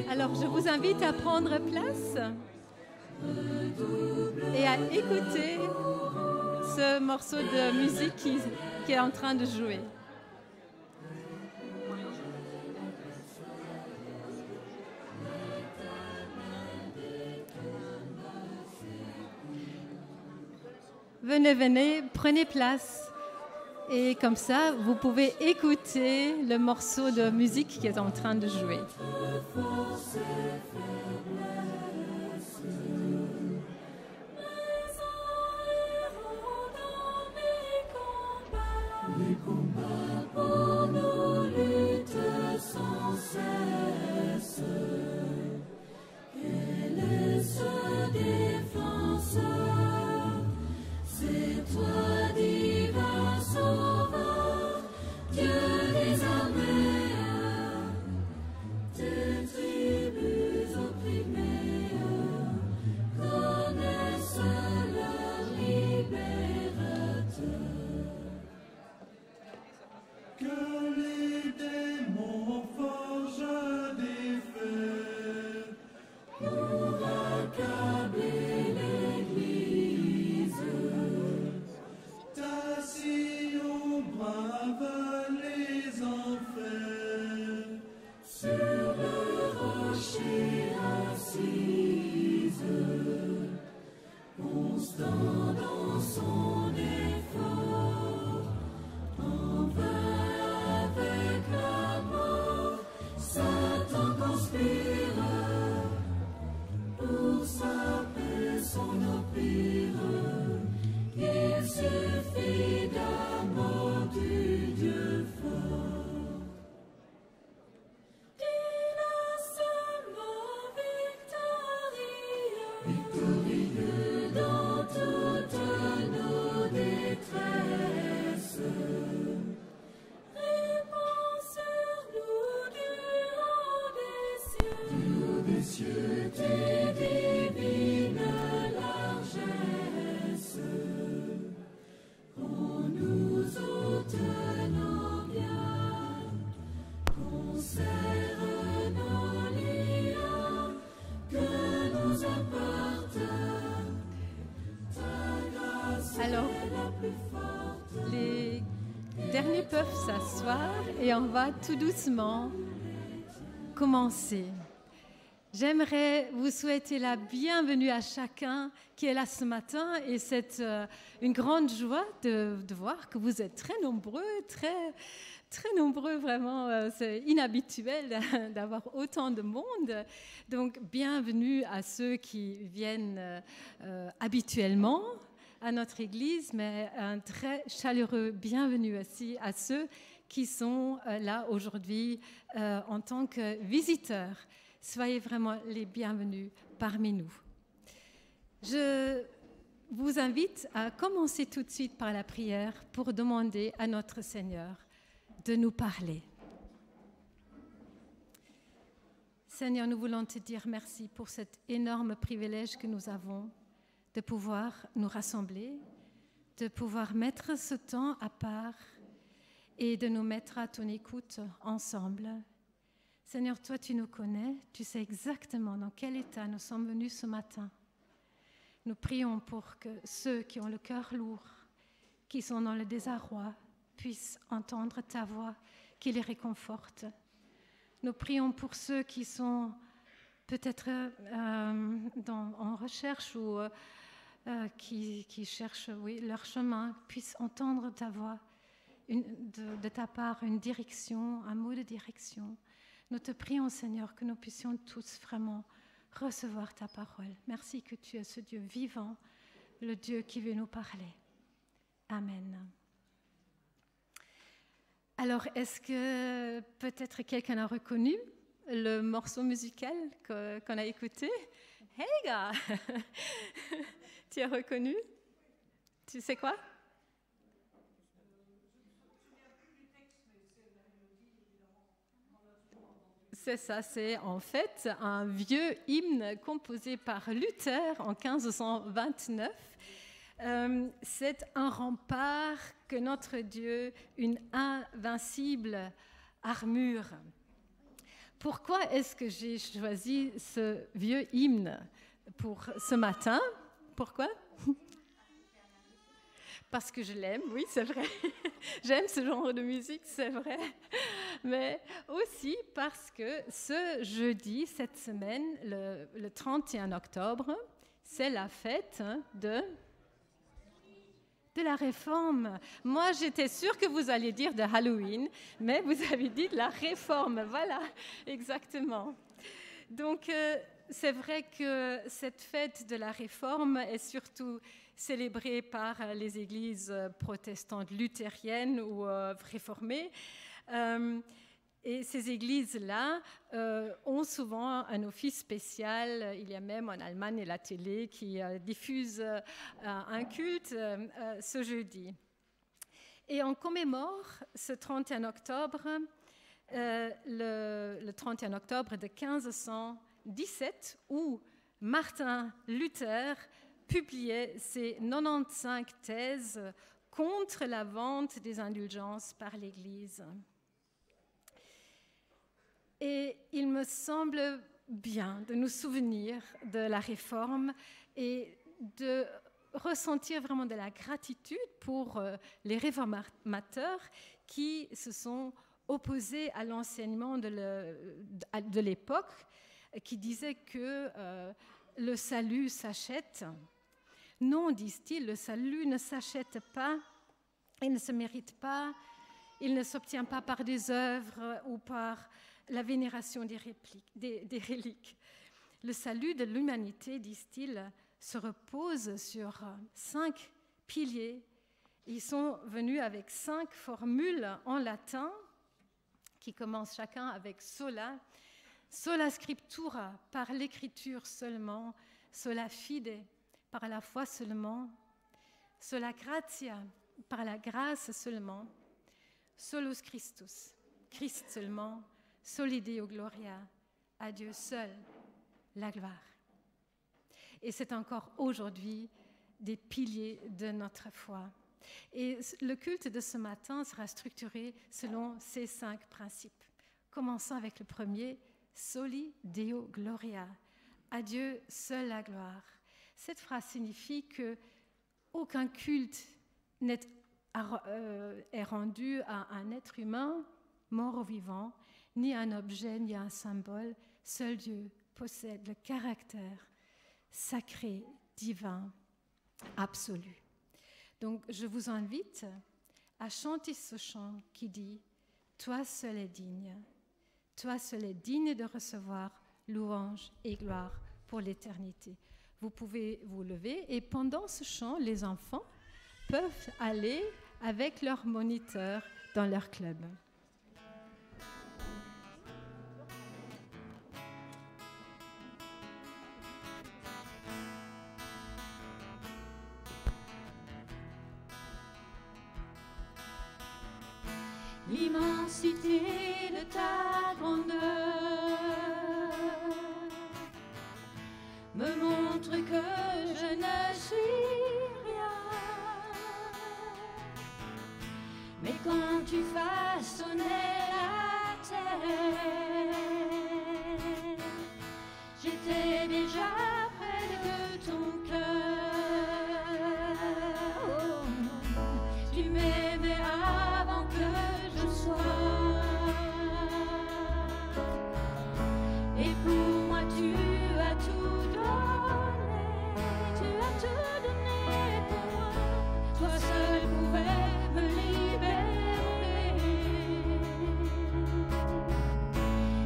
Alors, je vous invite à prendre place et à écouter ce morceau de musique qui est en train de jouer. Venez, venez, prenez place. Et comme ça, vous pouvez écouter le morceau de musique qui est en train de jouer. Les combats pour nos luttes sans cesse. Quel est ce défenseur? C'est toi, divin sauveur, Dieu des armées, tes tribus opprimées connaissent leur libérateur. Que les démons forgent des fers pour accabler l'Église. Ta Sion brave les enfers, sur le rocher assise, constant dans son effort, en vain avec la mort, Satan conspire pour saper son empire. Il suffit d'un mot du Dieu fort. Il a ce mot victorieux dans toutes nos détresses. Répand sur nous du haut des cieux, tes divines largesses. Qu'on nous ôte nos biens, qu'on serre nos liens, que nous apporte ta grâce. Alors, est la plus forte. les derniers peuvent s'asseoir et on va tout doucement commencer. J'aimerais vous souhaiter la bienvenue à chacun qui est là ce matin et c'est une grande joie de voir que vous êtes très nombreux, très nombreux vraiment. C'est inhabituel d'avoir autant de monde. Donc bienvenue à ceux qui viennent habituellement à notre église, mais un très chaleureux bienvenue aussi à ceux qui sont là aujourd'hui en tant que visiteurs. Soyez vraiment les bienvenus parmi nous. Je vous invite à commencer tout de suite par la prière pour demander à notre Seigneur de nous parler. Seigneur, nous voulons te dire merci pour cet énorme privilège que nous avons de pouvoir nous rassembler, de pouvoir mettre ce temps à part et de nous mettre à ton écoute ensemble. Seigneur, toi, tu nous connais, tu sais exactement dans quel état nous sommes venus ce matin. Nous prions pour que ceux qui ont le cœur lourd, qui sont dans le désarroi, puissent entendre ta voix qui les réconforte. Nous prions pour ceux qui sont peut-être en recherche ou qui cherchent leur chemin, puissent entendre ta voix, de ta part, une direction, un mot de direction. Nous te prions, Seigneur, que nous puissions tous vraiment recevoir ta parole. Merci que tu es ce Dieu vivant, le Dieu qui veut nous parler. Amen. Alors, est-ce que peut-être quelqu'un a reconnu le morceau musical qu'on a écouté? Hey, gars! Tu as reconnu? Tu sais quoi? C'est ça, c'est en fait un vieux hymne composé par Luther en 1529 C'est un rempart que notre Dieu, une invincible armure. Pourquoi est-ce que j'ai choisi ce vieux hymne pour ce matin? Pourquoi? Parce que je l'aime, oui, c'est vrai. J'aime ce genre de musique, c'est vrai. Mais aussi parce que ce jeudi, cette semaine, le 31 octobre, c'est la fête de la Réforme. Moi, j'étais sûre que vous alliez dire de Halloween, mais vous avez dit de la Réforme. Voilà, exactement. Donc, c'est vrai que cette fête de la Réforme est surtout célébrée par les églises protestantes luthériennes ou réformées. Et ces églises-là ont souvent un office spécial. Il y a même en Allemagne la télé qui diffuse un culte ce jeudi. Et on commémore ce 31 octobre, le 31 octobre de 1517, où Martin Luther publiait ses 95 thèses contre la vente des indulgences par l'Église. Et il me semble bien de nous souvenir de la Réforme et de ressentir vraiment de la gratitude pour les réformateurs qui se sont opposés à l'enseignement de l'époque, qui disait que le salut s'achète. Non, disent-ils, le salut ne s'achète pas, il ne se mérite pas, il ne s'obtient pas par des œuvres ou par la vénération des reliques. Le salut de l'humanité, disent-ils, se repose sur 5 piliers. Ils sont venus avec 5 formules en latin qui commencent chacun avec sola. Sola scriptura, par l'écriture seulement. Sola fide, par la foi seulement. Sola gratia, par la grâce seulement. Solus Christus, Christ seulement. Soli Deo gloria, à Dieu seul la gloire. Et c'est encore aujourd'hui des piliers de notre foi. Et le culte de ce matin sera structuré selon ces 5 principes. Commençons avec le premier, Soli Deo gloria, à Dieu seul la gloire. Cette phrase signifie que aucun culte est rendu à un être humain, mort ou vivant, ni un objet, ni un symbole. Seul Dieu possède le caractère sacré, divin, absolu. Donc, je vous invite à chanter ce chant qui dit « Toi seul es digne, toi seul es digne de recevoir louange et gloire pour l'éternité. » Vous pouvez vous lever et pendant ce chant, les enfants peuvent aller avec leur moniteur dans leur club. L'immensité de ta grandeur me montre que je ne suis rien. Mais quand tu façonnais la terre, j'étais déjà près de ton cœur. Oh, tu m'aimais avant que je sois. Et pour moi tu as tout donné, tu as tout donné pour moi. Toi seul pouvais me libérer.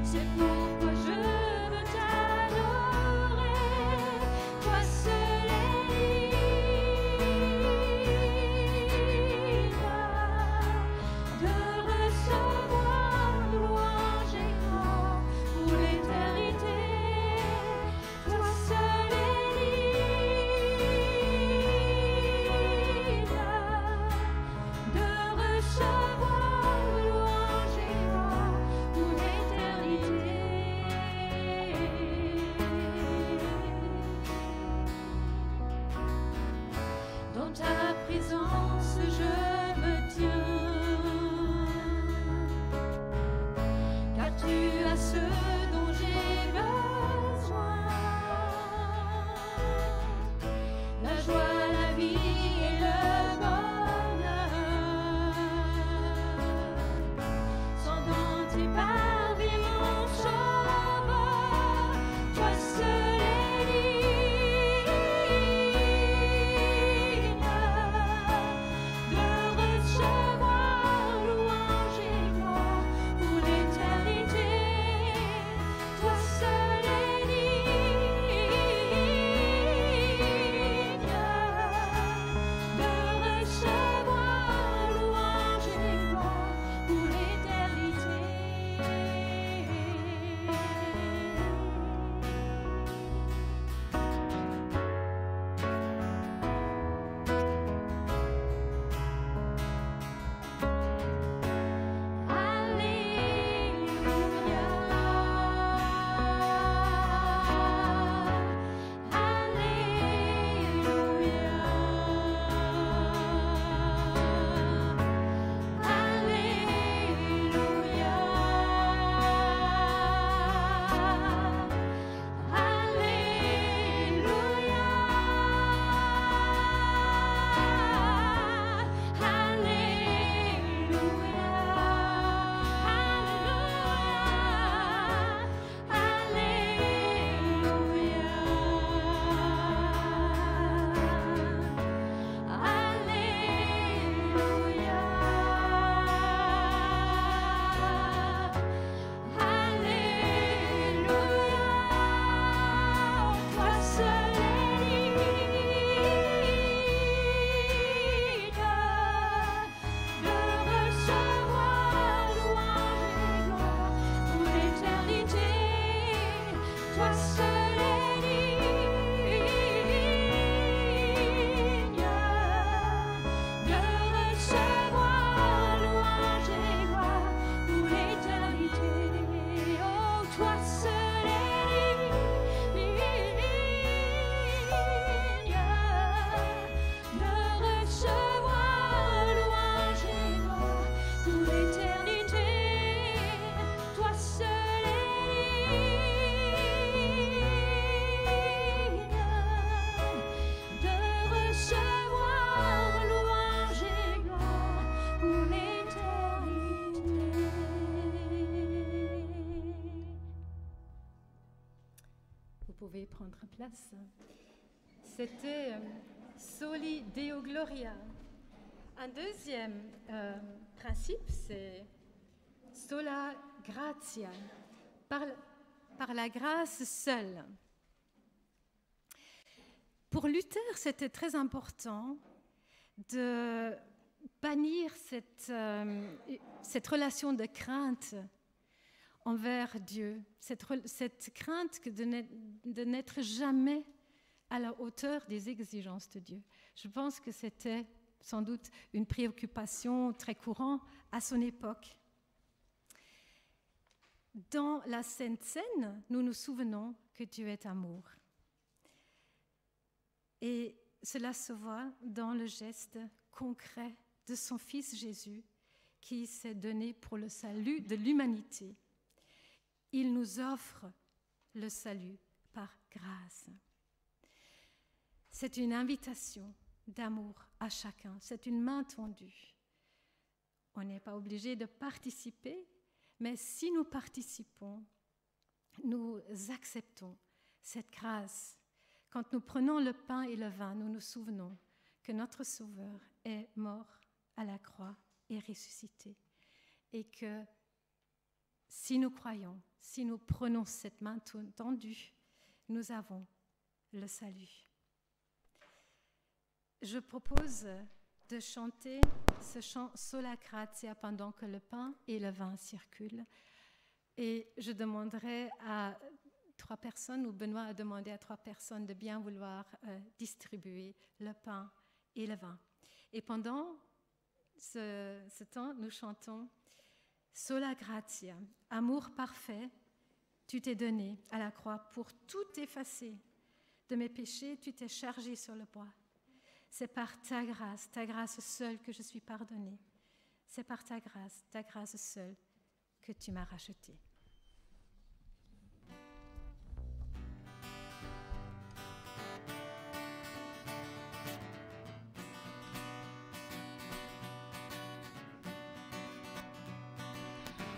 C'est pourquoi je veux t'adorer. Toi seul présence je me tiens, car tu as ce dont j'ai besoin, la joie, la vie et le bonheur, sont dans tes parvis, mon sauveur, toi seul est digne de recevoir louange et gloire pour l'éternité. Toi seul est digne de recevoir louange et gloire pour l'éternité. Toi seul est digne de recevoir louange et gloire pour l'éternité. Oh, toi seul est digne de recevoir louange et gloire pour l'éternité. Toi seul est de recevoir louange et gloire pour l'éternité. Vous pouvez prendre place. C'était Soli Deo Gloria. Un deuxième principe, c'est Sola Gratia, par la grâce seule. Pour Luther, c'était très important de bannir cette relation de crainte envers Dieu, cette crainte de n'être jamais à la hauteur des exigences de Dieu. Je pense que c'était sans doute une préoccupation très courante à son époque. Dans la Sainte Seine, nous nous souvenons que Dieu est amour. Et cela se voit dans le geste concret de son Fils Jésus qui s'est donné pour le salut de l'humanité. Il nous offre le salut par grâce. C'est une invitation d'amour à chacun, c'est une main tendue. On n'est pas obligé de participer, mais si nous participons, nous acceptons cette grâce. Quand nous prenons le pain et le vin, nous nous souvenons que notre Sauveur est mort à la croix et ressuscité. Et que si nous croyons, si nous prenons cette main tendue, nous avons le salut. Je propose de chanter ce chant Sola Gratia pendant que le pain et le vin circulent. Et je demanderai à 3 personnes, ou Benoît a demandé à 3 personnes de bien vouloir distribuer le pain et le vin. Et pendant ce temps, nous chantons Sola Gratia, amour parfait, tu t'es donné à la croix pour tout effacer. De mes péchés, tu t'es chargé sur le bois. C'est par ta grâce seule que je suis pardonnée. C'est par ta grâce seule que tu m'as rachetée.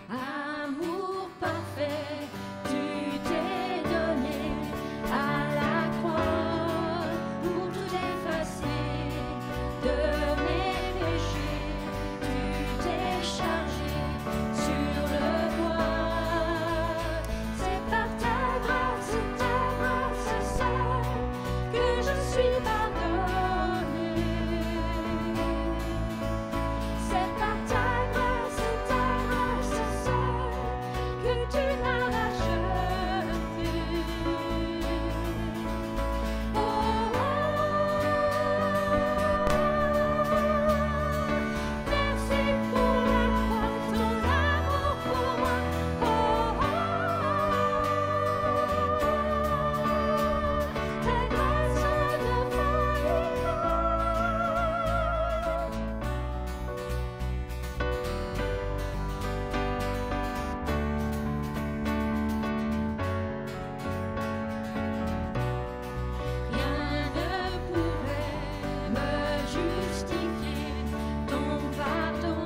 Amour parfait, tu t'es donné à la croix pour tout effacer de mes péchés. Tu t'es chargé sur le bois. C'est par ta grâce seule que je suis pardonnée. C'est par ta grâce que tu m'as racheté. Oh, merci pour la croix, ton amour pour moi. Ta grâce ne faillit pas. Rien ne pouvait me justifier, ton pardon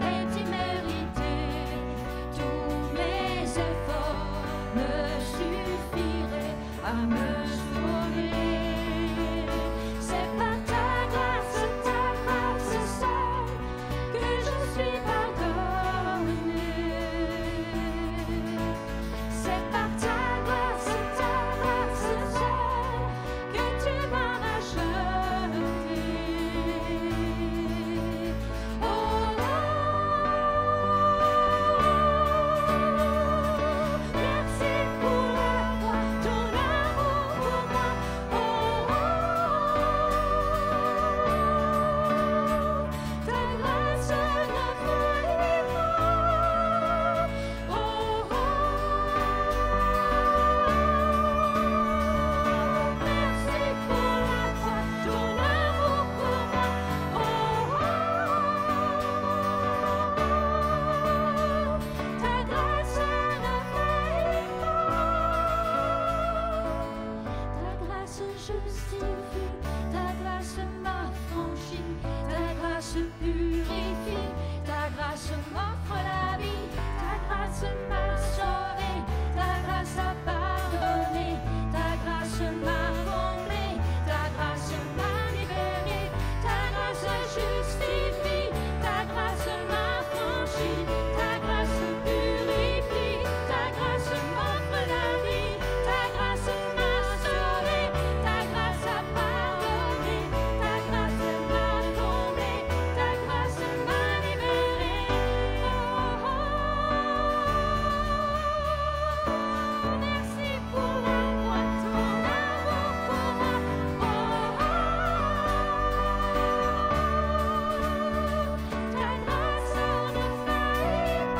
est immérité. Tous mes efforts ne suffiraient à me sauver. C'est par ta grâce seule que je suis pardonnée. C'est par ta grâce seule que tu m'as racheté. Oh, merci pour la croix, ton amour pour moi. Ta grâce ne faillit pas. Merci pour la croix, ton amour pour moi. Ta grâce ne faillit pas. Ta grâce justifie, ta grâce m'affranchit, ta grâce purifie, ta grâce m'offre la vie, ta grâce m'a sauvé, ta grâce a pardonné, ta grâce m'a comblé, ta grâce m'a libéré, ta grâce justifie, ta grâce m'affranchit, ta grâce purifie, ta grâce m'offre la vie, ta grâce m'a sauvé, ta grâce a pardonné, ta grâce m'a comblé, ta grâce m'a libéré. Merci pour la croix, ton amour pour moi. Ta grâce ne faillit pas.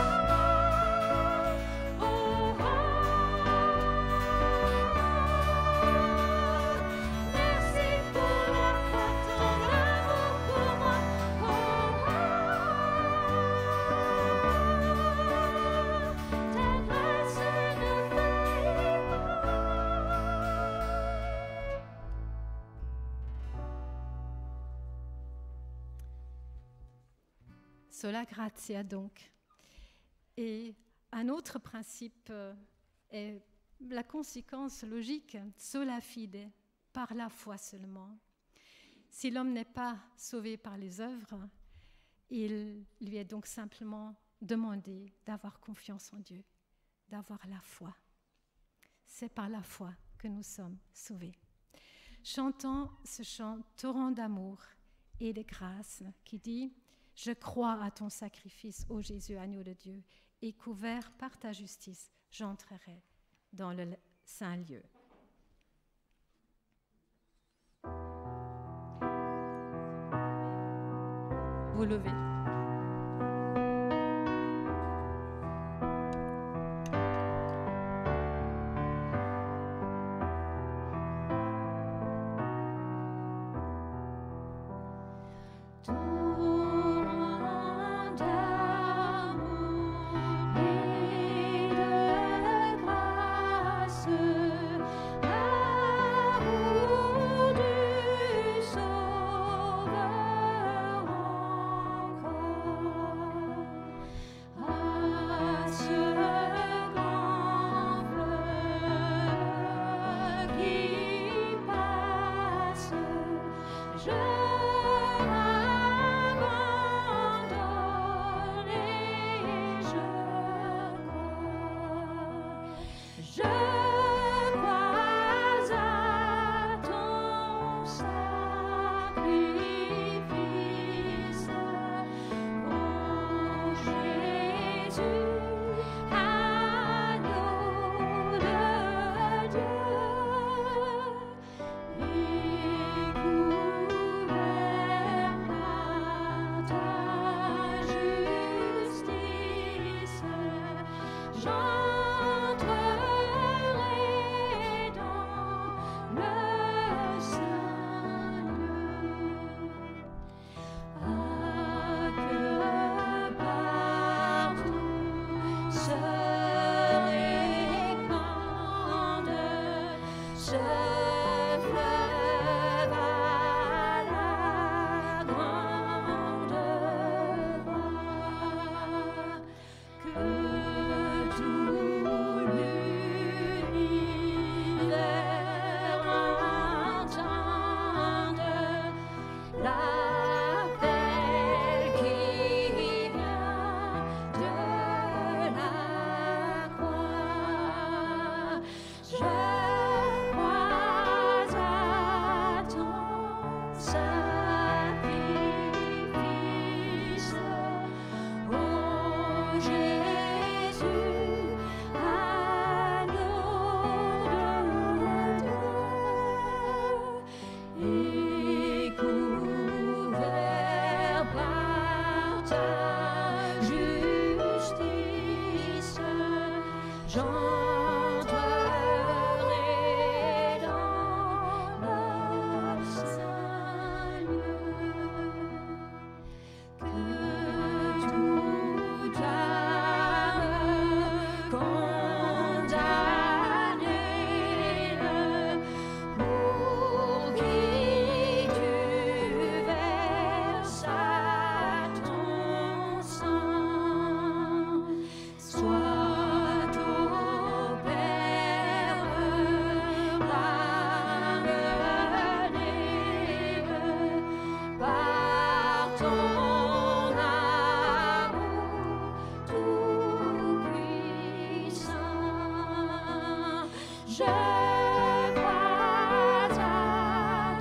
Merci pour la croix, ton amour pour moi. Ta grâce ne faillit pas. Sola gratia donc. Et un autre principe est la conséquence logique, sola fide, par la foi seulement. Si l'homme n'est pas sauvé par les œuvres, il lui est donc simplement demandé d'avoir confiance en Dieu, d'avoir la foi. C'est par la foi que nous sommes sauvés. Chantons ce chant torrent d'amour et de grâce qui dit « Je crois à ton sacrifice, ô Jésus, agneau de Dieu, et couvert par ta justice, j'entrerai dans le saint lieu. » Vous levez. ta justice, j'entrerai dans le saint lieu. Que toute âme condamnée pour qui tu verses ton sang soit au Père ramenée par ton amour tout-puissant. Je crois à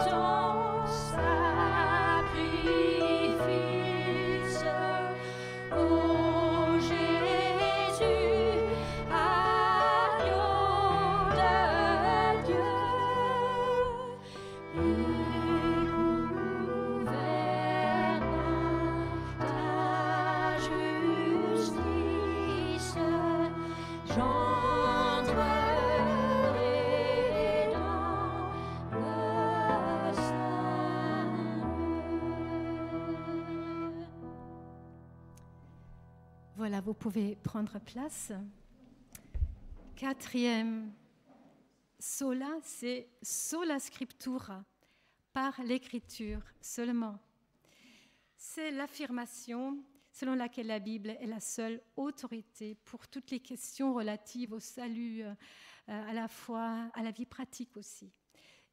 ton sacrifice, ô Jésus, agneau de Dieu, et couvert par ta justice, j'entrerai dans le saint lieu. Voilà, vous pouvez prendre place. Quatrième sola, c'est sola scriptura, par l'écriture seulement. C'est l'affirmation selon laquelle la Bible est la seule autorité pour toutes les questions relatives au salut, à la foi, à la vie pratique aussi.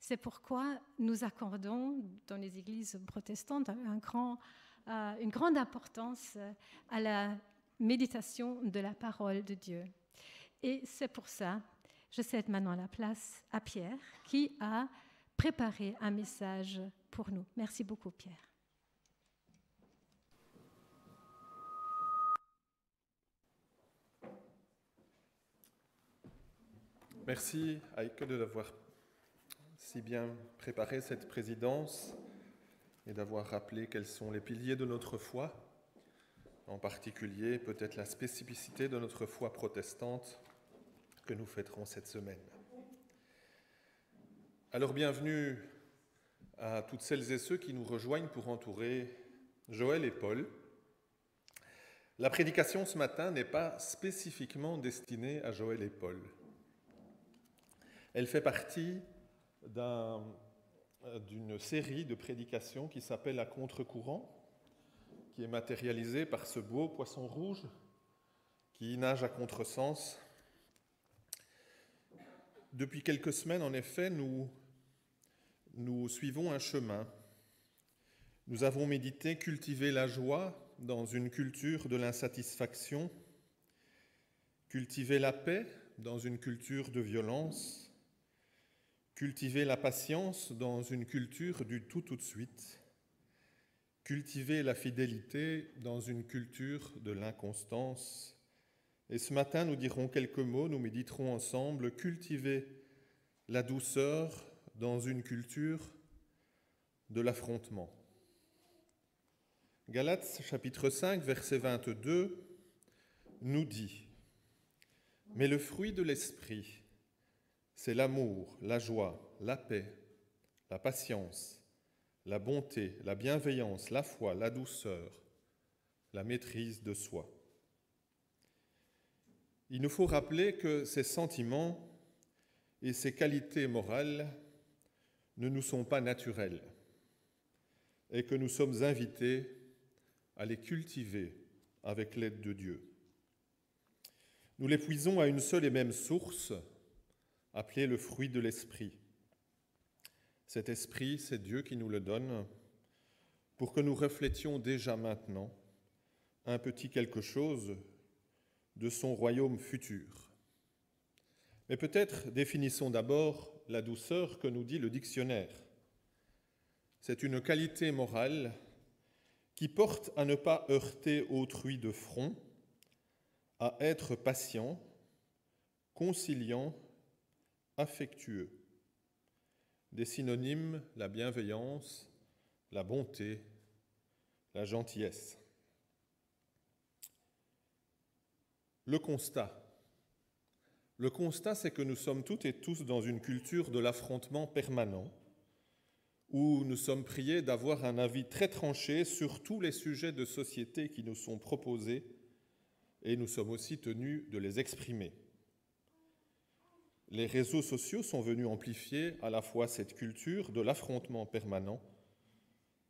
C'est pourquoi nous accordons dans les églises protestantes une grande importance à la méditation de la parole de Dieu. Et c'est pour ça, je cède maintenant la place à Pierre, qui a préparé un message pour nous. Merci beaucoup, Pierre. Merci Heike d'avoir si bien préparé cette présidence et d'avoir rappelé quels sont les piliers de notre foi, en particulier peut-être la spécificité de notre foi protestante que nous fêterons cette semaine. Alors bienvenue à toutes celles et ceux qui nous rejoignent pour entourer Joël et Paul. La prédication ce matin n'est pas spécifiquement destinée à Joël et Paul. Elle fait partie d'une série de prédications qui s'appelle « À contre-courant », qui est matérialisée par ce beau poisson rouge qui nage à contresens. Depuis quelques semaines, en effet, nous suivons un chemin. Nous avons médité « Cultiver la joie dans une culture de l'insatisfaction », cultiver la paix dans une culture de violence, cultiver la patience dans une culture du tout de suite, cultiver la fidélité dans une culture de l'inconstance. Et ce matin, nous dirons quelques mots, nous méditerons ensemble, cultiver la douceur dans une culture de l'affrontement. Galates chapitre 5, verset 22, nous dit « Mais le fruit de l'esprit, c'est l'amour, la joie, la paix, la patience, la bonté, la bienveillance, la foi, la douceur, la maîtrise de soi. » Il nous faut rappeler que ces sentiments et ces qualités morales ne nous sont pas naturelles et que nous sommes invités à les cultiver avec l'aide de Dieu. Nous les puisons à une seule et même source, appelée le fruit de l'esprit. Cet esprit, c'est Dieu qui nous le donne pour que nous reflétions déjà maintenant un petit quelque chose de son royaume futur. Mais peut-être définissons d'abord la douceur que nous dit le dictionnaire. C'est une qualité morale qui porte à ne pas heurter autrui de front, à être patient, conciliant, affectueux. Des synonymes, la bienveillance, la bonté, la gentillesse. Le constat. Le constat, c'est que nous sommes toutes et tous dans une culture de l'affrontement permanent, où nous sommes priés d'avoir un avis très tranché sur tous les sujets de société qui nous sont proposés, et nous sommes aussi tenus de les exprimer. Les réseaux sociaux sont venus amplifier à la fois cette culture de l'affrontement permanent,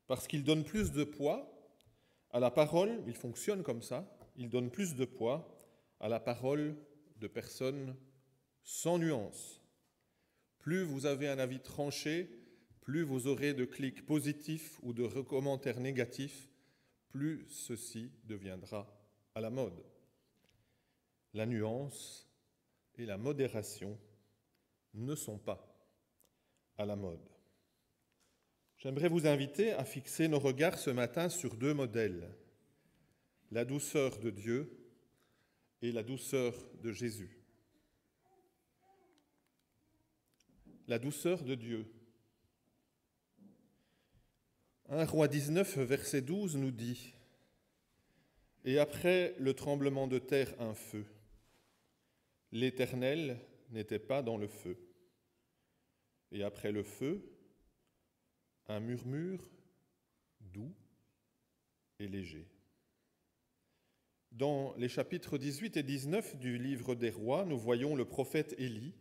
parce qu'ils donnent plus de poids à la parole, ils fonctionnent comme ça, ils donnent plus de poids à la parole de personnes sans nuance. Plus vous avez un avis tranché, plus vous aurez de clics positifs ou de commentaires négatifs, plus ceci deviendra à la mode. La nuance et la modération ne sont pas à la mode. J'aimerais vous inviter à fixer nos regards ce matin sur deux modèles, la douceur de Dieu et la douceur de Jésus. La douceur de Dieu. 1 Roi 19, verset 12 nous dit « Et après le tremblement de terre, un feu. L'Éternel n'était pas dans le feu. Et après le feu, un murmure doux et léger. » Dans les chapitres 18 et 19 du livre des Rois, nous voyons le prophète Élie,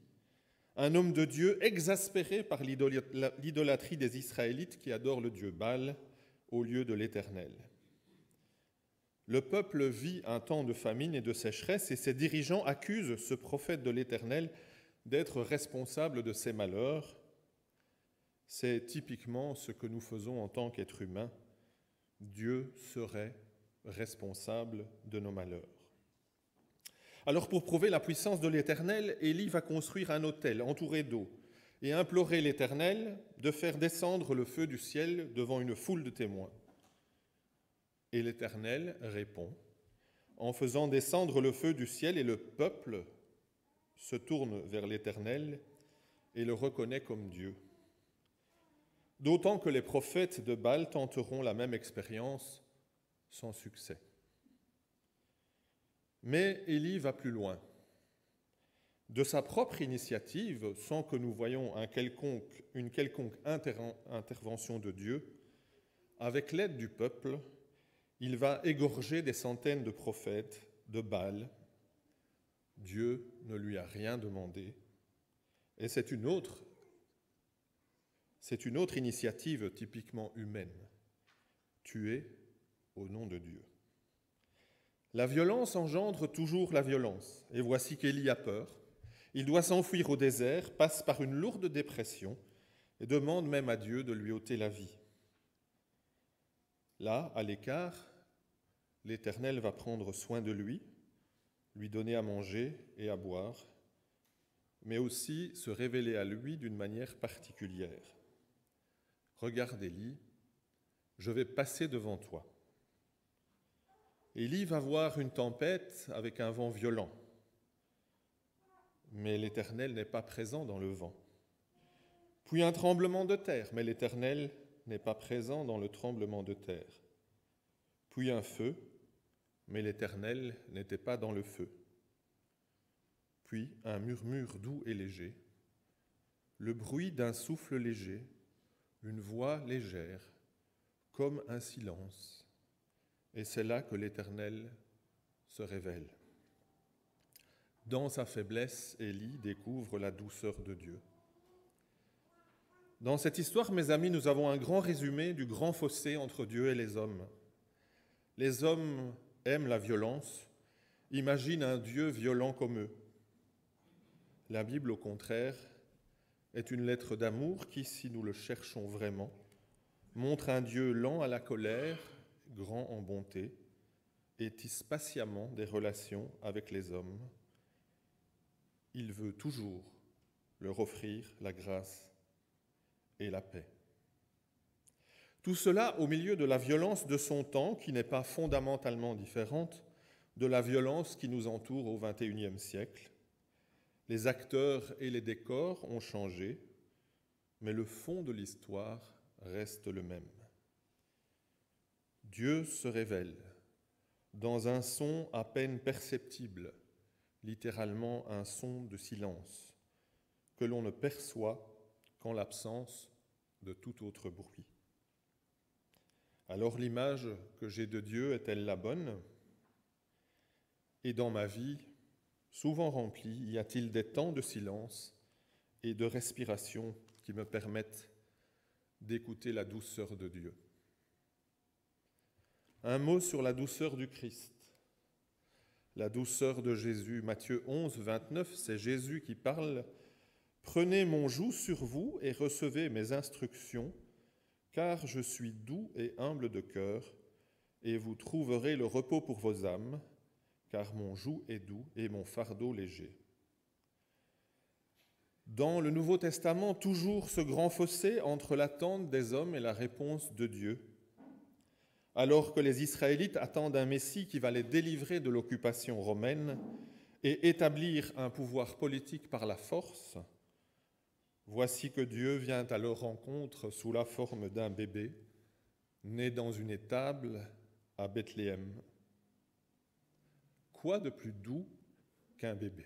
un homme de Dieu exaspéré par l'idolâtrie des Israélites qui adorent le dieu Baal au lieu de l'Éternel. Le peuple vit un temps de famine et de sécheresse et ses dirigeants accusent ce prophète de l'Éternel d'être responsable de ses malheurs. C'est typiquement ce que nous faisons en tant qu'êtres humains. Dieu serait responsable de nos malheurs. Alors pour prouver la puissance de l'Éternel, Élie va construire un autel entouré d'eau et implorer l'Éternel de faire descendre le feu du ciel devant une foule de témoins. Et l'Éternel répond en faisant descendre le feu du ciel, et le peuple se tourne vers l'Éternel et le reconnaît comme Dieu. D'autant que les prophètes de Baal tenteront la même expérience sans succès. Mais Élie va plus loin. De sa propre initiative, sans que nous voyions une quelconque intervention de Dieu, avec l'aide du peuple, il va égorger des centaines de prophètes de Baal. Dieu ne lui a rien demandé. Et c'est une autre initiative typiquement humaine, tuer au nom de Dieu. La violence engendre toujours la violence, et voici qu'Élie a peur. Il doit s'enfuir au désert, passe par une lourde dépression et demande même à Dieu de lui ôter la vie. Là, à l'écart, l'Éternel va prendre soin de lui donner à manger et à boire, mais aussi se révéler à lui d'une manière particulière. « Regarde, Élie, je vais passer devant toi. » Élie va voir une tempête avec un vent violent, mais l'Éternel n'est pas présent dans le vent. Puis un tremblement de terre, mais l'Éternel n'est pas présent dans le tremblement de terre. Puis un feu, mais l'Éternel n'était pas dans le feu. Puis un murmure doux et léger, le bruit d'un souffle léger, une voix légère, comme un silence. Et c'est là que l'Éternel se révèle. Dans sa faiblesse, Élie découvre la douceur de Dieu. Dans cette histoire, mes amis, nous avons un grand résumé du grand fossé entre Dieu et les hommes. Les hommes aiment la violence, imaginent un Dieu violent comme eux. La Bible, au contraire, est une lettre d'amour qui, si nous le cherchons vraiment, montre un Dieu lent à la colère, grand en bonté, et tisse patiemment des relations avec les hommes. Il veut toujours leur offrir la grâce et la paix. Tout cela au milieu de la violence de son temps, qui n'est pas fondamentalement différente de la violence qui nous entoure au XXIe siècle. Les acteurs et les décors ont changé, mais le fond de l'histoire reste le même. Dieu se révèle dans un son à peine perceptible littéralement un son de silence, que l'on ne perçoit qu'en l'absence de tout autre bruit. Alors l'image que j'ai de Dieu est-elle la bonne ? Et dans ma vie, souvent remplie, y a-t-il des temps de silence et de respiration qui me permettent d'écouter la douceur de Dieu ? Un mot sur la douceur du Christ, la douceur de Jésus. Matthieu 11, 29, c'est Jésus qui parle. « Prenez mon joug sur vous et recevez mes instructions, car je suis doux et humble de cœur, et vous trouverez le repos pour vos âmes, car mon joug est doux et mon fardeau léger. » Dans le Nouveau Testament, toujours ce grand fossé entre l'attente des hommes et la réponse de Dieu. Alors que les Israélites attendent un Messie qui va les délivrer de l'occupation romaine et établir un pouvoir politique par la force, voici que Dieu vient à leur rencontre sous la forme d'un bébé, né dans une étable à Bethléem. Quoi de plus doux qu'un bébé ?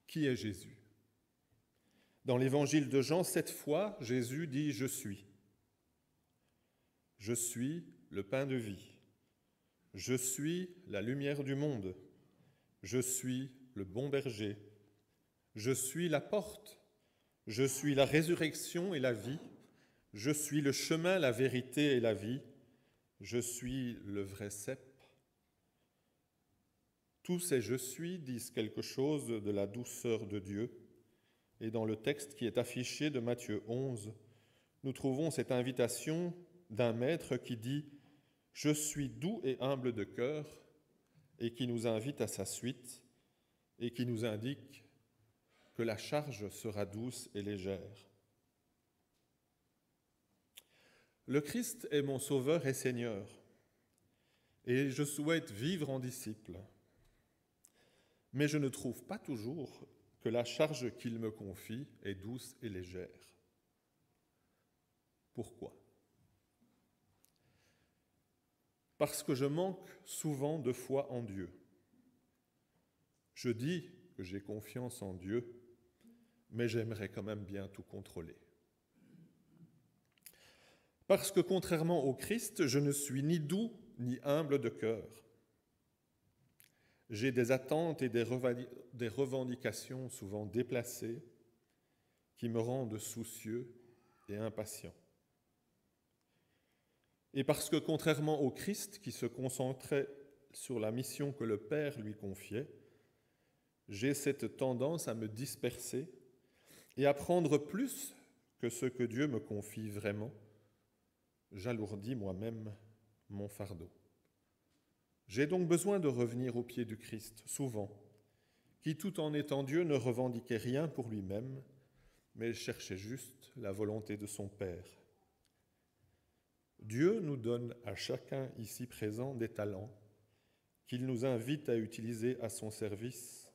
Qui est Jésus ? Dans l'évangile de Jean, 7 fois, Jésus dit « Je suis ». Je suis le pain de vie. Je suis la lumière du monde. Je suis le bon berger. Je suis la porte. Je suis la résurrection et la vie. Je suis le chemin, la vérité et la vie. Je suis le vrai cep. Tous ces « je suis » disent quelque chose de la douceur de Dieu. Et dans le texte qui est affiché de Matthieu 11, nous trouvons cette invitation d'un maître qui dit « Je suis doux et humble de cœur » et qui nous invite à sa suite et qui nous indique que la charge sera douce et légère. Le Christ est mon Sauveur et Seigneur et je souhaite vivre en disciple. Mais je ne trouve pas toujours que la charge qu'il me confie est douce et légère. Pourquoi ? Parce que je manque souvent de foi en Dieu. Je dis que j'ai confiance en Dieu, mais j'aimerais quand même bien tout contrôler. Parce que contrairement au Christ, je ne suis ni doux ni humble de cœur. J'ai des attentes et des revendications souvent déplacées qui me rendent soucieux et impatient. Et parce que contrairement au Christ qui se concentrait sur la mission que le Père lui confiait, j'ai cette tendance à me disperser et à prendre plus que ce que Dieu me confie vraiment. J'alourdis moi-même mon fardeau. J'ai donc besoin de revenir aux pieds du Christ, souvent, qui tout en étant Dieu ne revendiquait rien pour lui-même, mais cherchait juste la volonté de son Père. Dieu nous donne à chacun ici présent des talents qu'il nous invite à utiliser à son service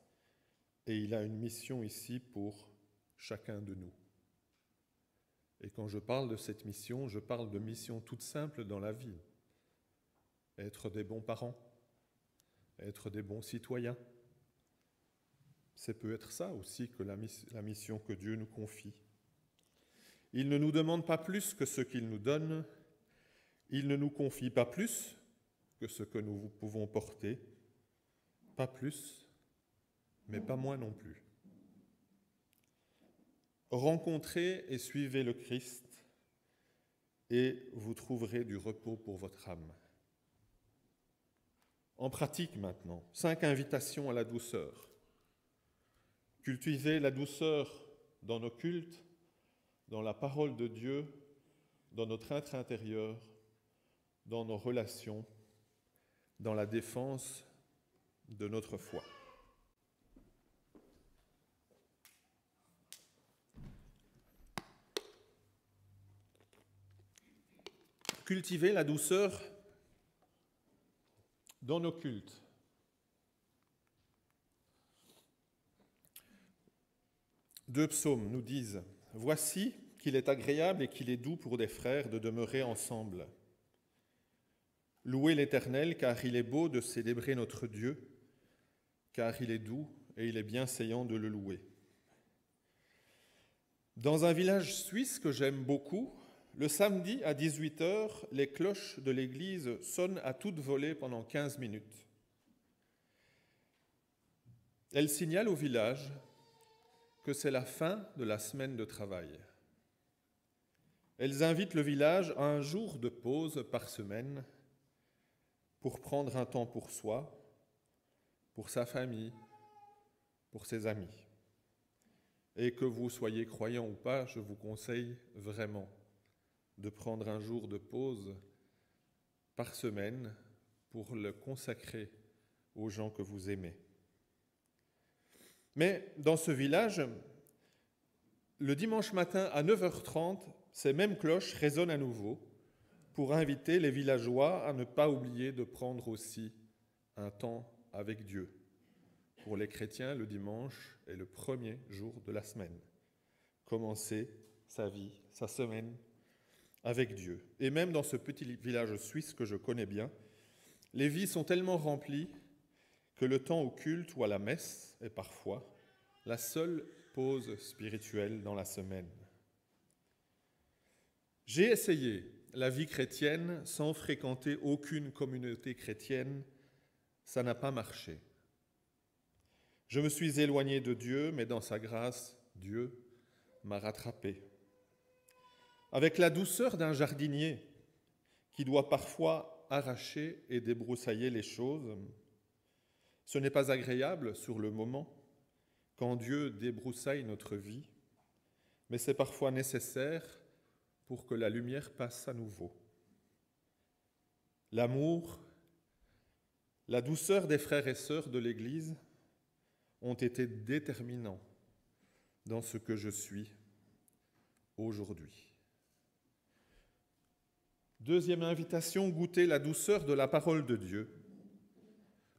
et il a une mission ici pour chacun de nous. Et quand je parle de cette mission, je parle de mission toute simple dans la vie. Être des bons parents, être des bons citoyens. C'est peut être ça aussi que la mission que Dieu nous confie. Il ne nous demande pas plus que ce qu'il nous donne. Il ne nous confie pas plus que ce que nous pouvons porter, pas plus, mais pas moins non plus. Rencontrez et suivez le Christ et vous trouverez du repos pour votre âme. En pratique maintenant, 5 invitations à la douceur. Cultivez la douceur dans nos cultes, dans la parole de Dieu, dans notre être intérieur, dans nos relations, dans la défense de notre foi. Cultiver la douceur dans nos cultes. Deux psaumes nous disent « Voici qu'il est agréable et qu'il est doux pour des frères de demeurer ensemble. Louez l'Éternel, car il est beau de célébrer notre Dieu, car il est doux et il est bienséant de le louer. Dans un village suisse que j'aime beaucoup, le samedi à 18h, les cloches de l'église sonnent à toute volée pendant 15 minutes. Elles signalent au village que c'est la fin de la semaine de travail. Elles invitent le village à un jour de pause par semaine pour prendre un temps pour soi, pour sa famille, pour ses amis. Et que vous soyez croyant ou pas, je vous conseille vraiment de prendre un jour de pause par semaine pour le consacrer aux gens que vous aimez. Mais dans ce village, le dimanche matin à 9h30, ces mêmes cloches résonnent à nouveau pour inviter les villageois à ne pas oublier de prendre aussi un temps avec Dieu. Pour les chrétiens, le dimanche est le premier jour de la semaine. Commencer sa vie, sa semaine avec Dieu. Et même dans ce petit village suisse que je connais bien, les vies sont tellement remplies que le temps au culte ou à la messe est parfois la seule pause spirituelle dans la semaine. J'ai essayé la vie chrétienne sans fréquenter aucune communauté chrétienne, ça n'a pas marché. Je me suis éloigné de Dieu, mais dans sa grâce, Dieu m'a rattrapé. Avec la douceur d'un jardinier qui doit parfois arracher et débroussailler les choses, ce n'est pas agréable sur le moment quand Dieu débroussaille notre vie, mais c'est parfois nécessaire pour que la lumière passe à nouveau. L'amour, la douceur des frères et sœurs de l'Église ont été déterminants dans ce que je suis aujourd'hui. Deuxième invitation, goûter la douceur de la parole de Dieu.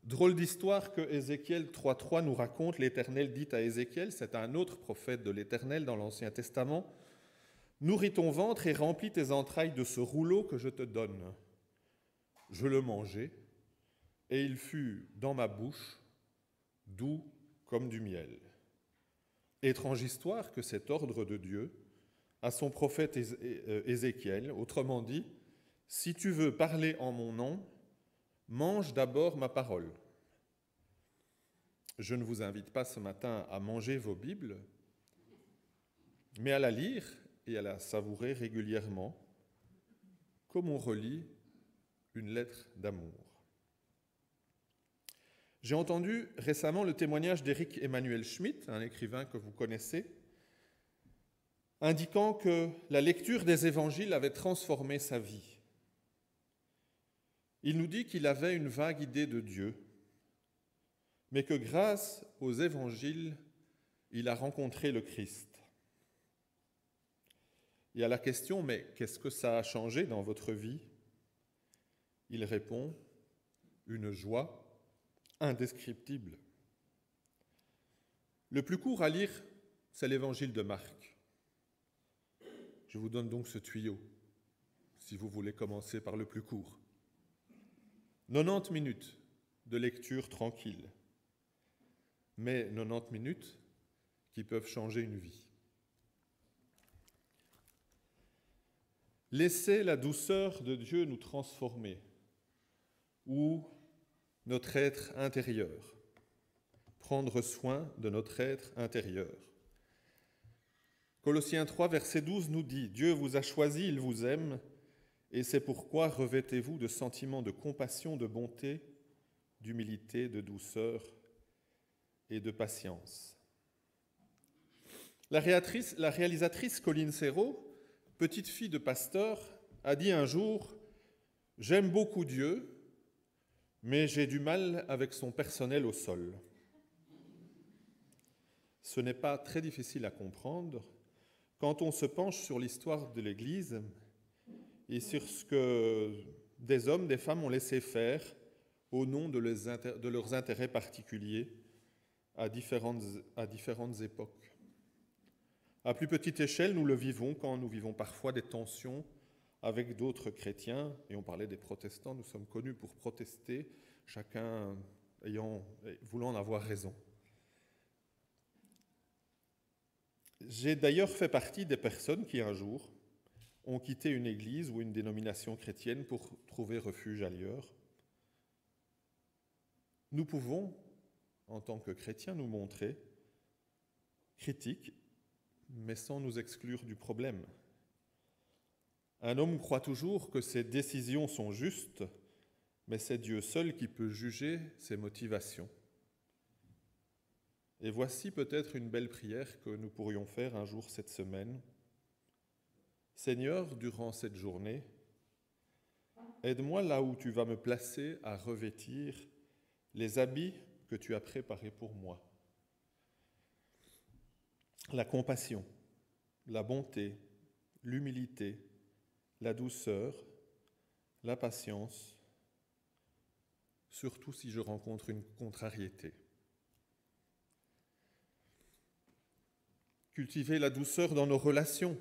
Drôle d'histoire que Ézéchiel 3.3 nous raconte, l'Éternel dit à Ézéchiel, c'est un autre prophète de l'Éternel dans l'Ancien Testament, « Nourris ton ventre et remplis tes entrailles de ce rouleau que je te donne. » Je le mangeai, et il fut dans ma bouche doux comme du miel. Étrange histoire que cet ordre de Dieu à son prophète Ézéchiel, autrement dit, « Si tu veux parler en mon nom, mange d'abord ma parole. » Je ne vous invite pas ce matin à manger vos Bibles, mais à la lire et à la savourer régulièrement, comme on relit une lettre d'amour. J'ai entendu récemment le témoignage d'Éric Emmanuel Schmitt, un écrivain que vous connaissez, indiquant que la lecture des évangiles avait transformé sa vie. Il nous dit qu'il avait une vague idée de Dieu, mais que grâce aux évangiles, il a rencontré le Christ. Et à la question « Mais qu'est-ce que ça a changé dans votre vie ?» il répond « Une joie indescriptible. » Le plus court à lire, c'est l'évangile de Marc. Je vous donne donc ce tuyau, si vous voulez commencer par le plus court. 90 minutes de lecture tranquille, mais 90 minutes qui peuvent changer une vie. Laissez la douceur de Dieu nous transformer, ou notre être intérieur, prendre soin de notre être intérieur. Colossiens 3, verset 12 nous dit « Dieu vous a choisi, il vous aime, et c'est pourquoi revêtez-vous de sentiments de compassion, de bonté, d'humilité, de douceur et de patience. » La réalisatrice Colline Serrault, petite fille de pasteur, a dit un jour « J'aime beaucoup Dieu, mais j'ai du mal avec son personnel au sol. » Ce n'est pas très difficile à comprendre quand on se penche sur l'histoire de l'Église et sur ce que des hommes, des femmes ont laissé faire au nom de leurs intérêts particuliers à différentes époques. À plus petite échelle, nous le vivons quand nous vivons parfois des tensions avec d'autres chrétiens, et on parlait des protestants, nous sommes connus pour protester, chacun voulant en avoir raison. J'ai d'ailleurs fait partie des personnes qui, un jour, ont quitté une église ou une dénomination chrétienne pour trouver refuge ailleurs. Nous pouvons, en tant que chrétiens, nous montrer critiques, mais sans nous exclure du problème. Un homme croit toujours que ses décisions sont justes, mais c'est Dieu seul qui peut juger ses motivations. Et voici peut-être une belle prière que nous pourrions faire un jour cette semaine. Seigneur, durant cette journée, aide-moi là où tu vas me placer à revêtir les habits que tu as préparés pour moi. La compassion, la bonté, l'humilité, la douceur, la patience, surtout si je rencontre une contrariété. Cultiver la douceur dans nos relations.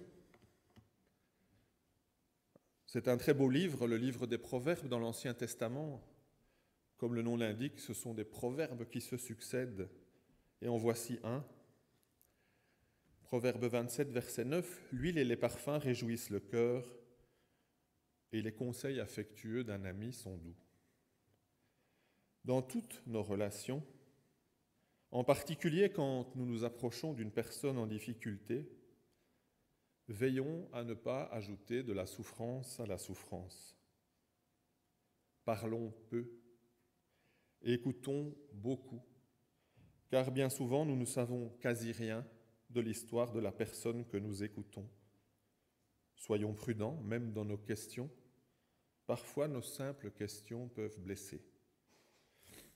C'est un très beau livre, le livre des Proverbes dans l'Ancien Testament. Comme le nom l'indique, ce sont des proverbes qui se succèdent. Et en voici un. Proverbe 27, verset 9. « L'huile et les parfums réjouissent le cœur, et les conseils affectueux d'un ami sont doux. » Dans toutes nos relations, en particulier quand nous nous approchons d'une personne en difficulté, veillons à ne pas ajouter de la souffrance à la souffrance. Parlons peu, écoutons beaucoup, car bien souvent nous ne savons quasi rien de l'histoire de la personne que nous écoutons. Soyons prudents, même dans nos questions. Parfois, nos simples questions peuvent blesser.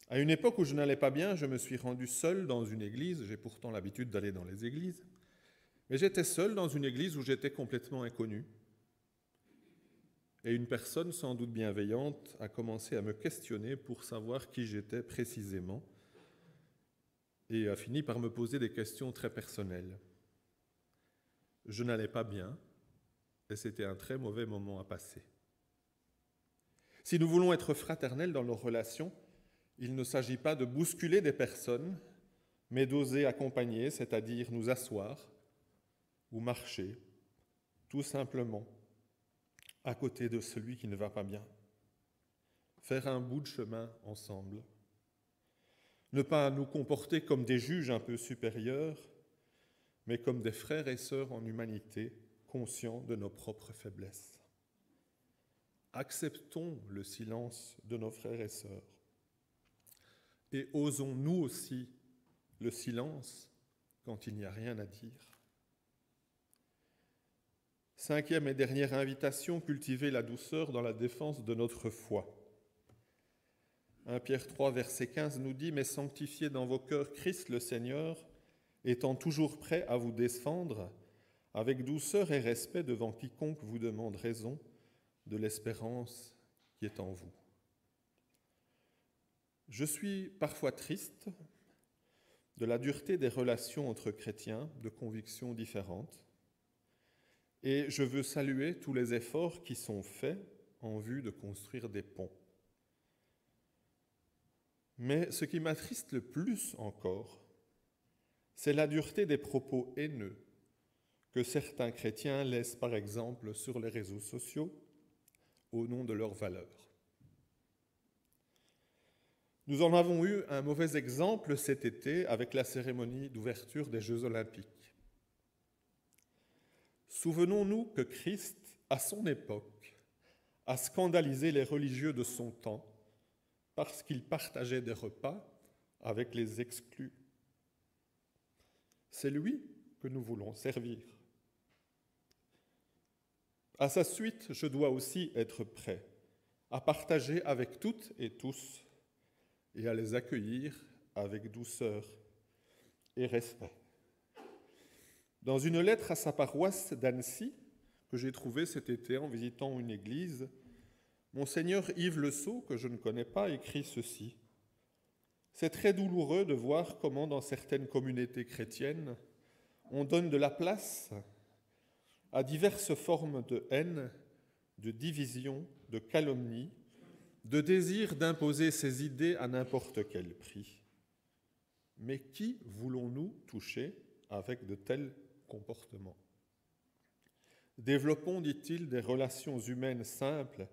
À une époque où je n'allais pas bien, je me suis rendu seul dans une église. J'ai pourtant l'habitude d'aller dans les églises. Mais j'étais seul dans une église où j'étais complètement inconnu. Et une personne sans doute bienveillante a commencé à me questionner pour savoir qui j'étais précisément et a fini par me poser des questions très personnelles. Je n'allais pas bien et c'était un très mauvais moment à passer. Si nous voulons être fraternels dans nos relations, il ne s'agit pas de bousculer des personnes, mais d'oser accompagner, c'est-à-dire nous asseoir ou marcher, tout simplement, à côté de celui qui ne va pas bien. Faire un bout de chemin ensemble. Ne pas nous comporter comme des juges un peu supérieurs, mais comme des frères et sœurs en humanité, conscients de nos propres faiblesses. Acceptons le silence de nos frères et sœurs. Et osons nous aussi le silence quand il n'y a rien à dire. Cinquième et dernière invitation, cultiver la douceur dans la défense de notre foi. 1 Pierre 3, verset 15 nous dit « Mais sanctifiez dans vos cœurs Christ le Seigneur, étant toujours prêt à vous défendre, avec douceur et respect devant quiconque vous demande raison de l'espérance qui est en vous. » Je suis parfois triste de la dureté des relations entre chrétiens de convictions différentes et je veux saluer tous les efforts qui sont faits en vue de construire des ponts. Mais ce qui m'attriste le plus encore, c'est la dureté des propos haineux que certains chrétiens laissent par exemple sur les réseaux sociaux au nom de leurs valeurs. Nous en avons eu un mauvais exemple cet été avec la cérémonie d'ouverture des Jeux Olympiques. Souvenons-nous que Christ, à son époque, a scandalisé les religieux de son temps parce qu'il partageait des repas avec les exclus. C'est lui que nous voulons servir. À sa suite, je dois aussi être prêt à partager avec toutes et tous et à les accueillir avec douceur et respect. Dans une lettre à sa paroisse d'Annecy, que j'ai trouvée cet été en visitant une église, Monseigneur Yves Le Sceau, que je ne connais pas, écrit ceci. « C'est très douloureux de voir comment dans certaines communautés chrétiennes, on donne de la place à diverses formes de haine, de division, de calomnie, de désir d'imposer ses idées à n'importe quel prix. Mais qui voulons-nous toucher avec de tels comportements ? Développons, dit-il, des relations humaines simples,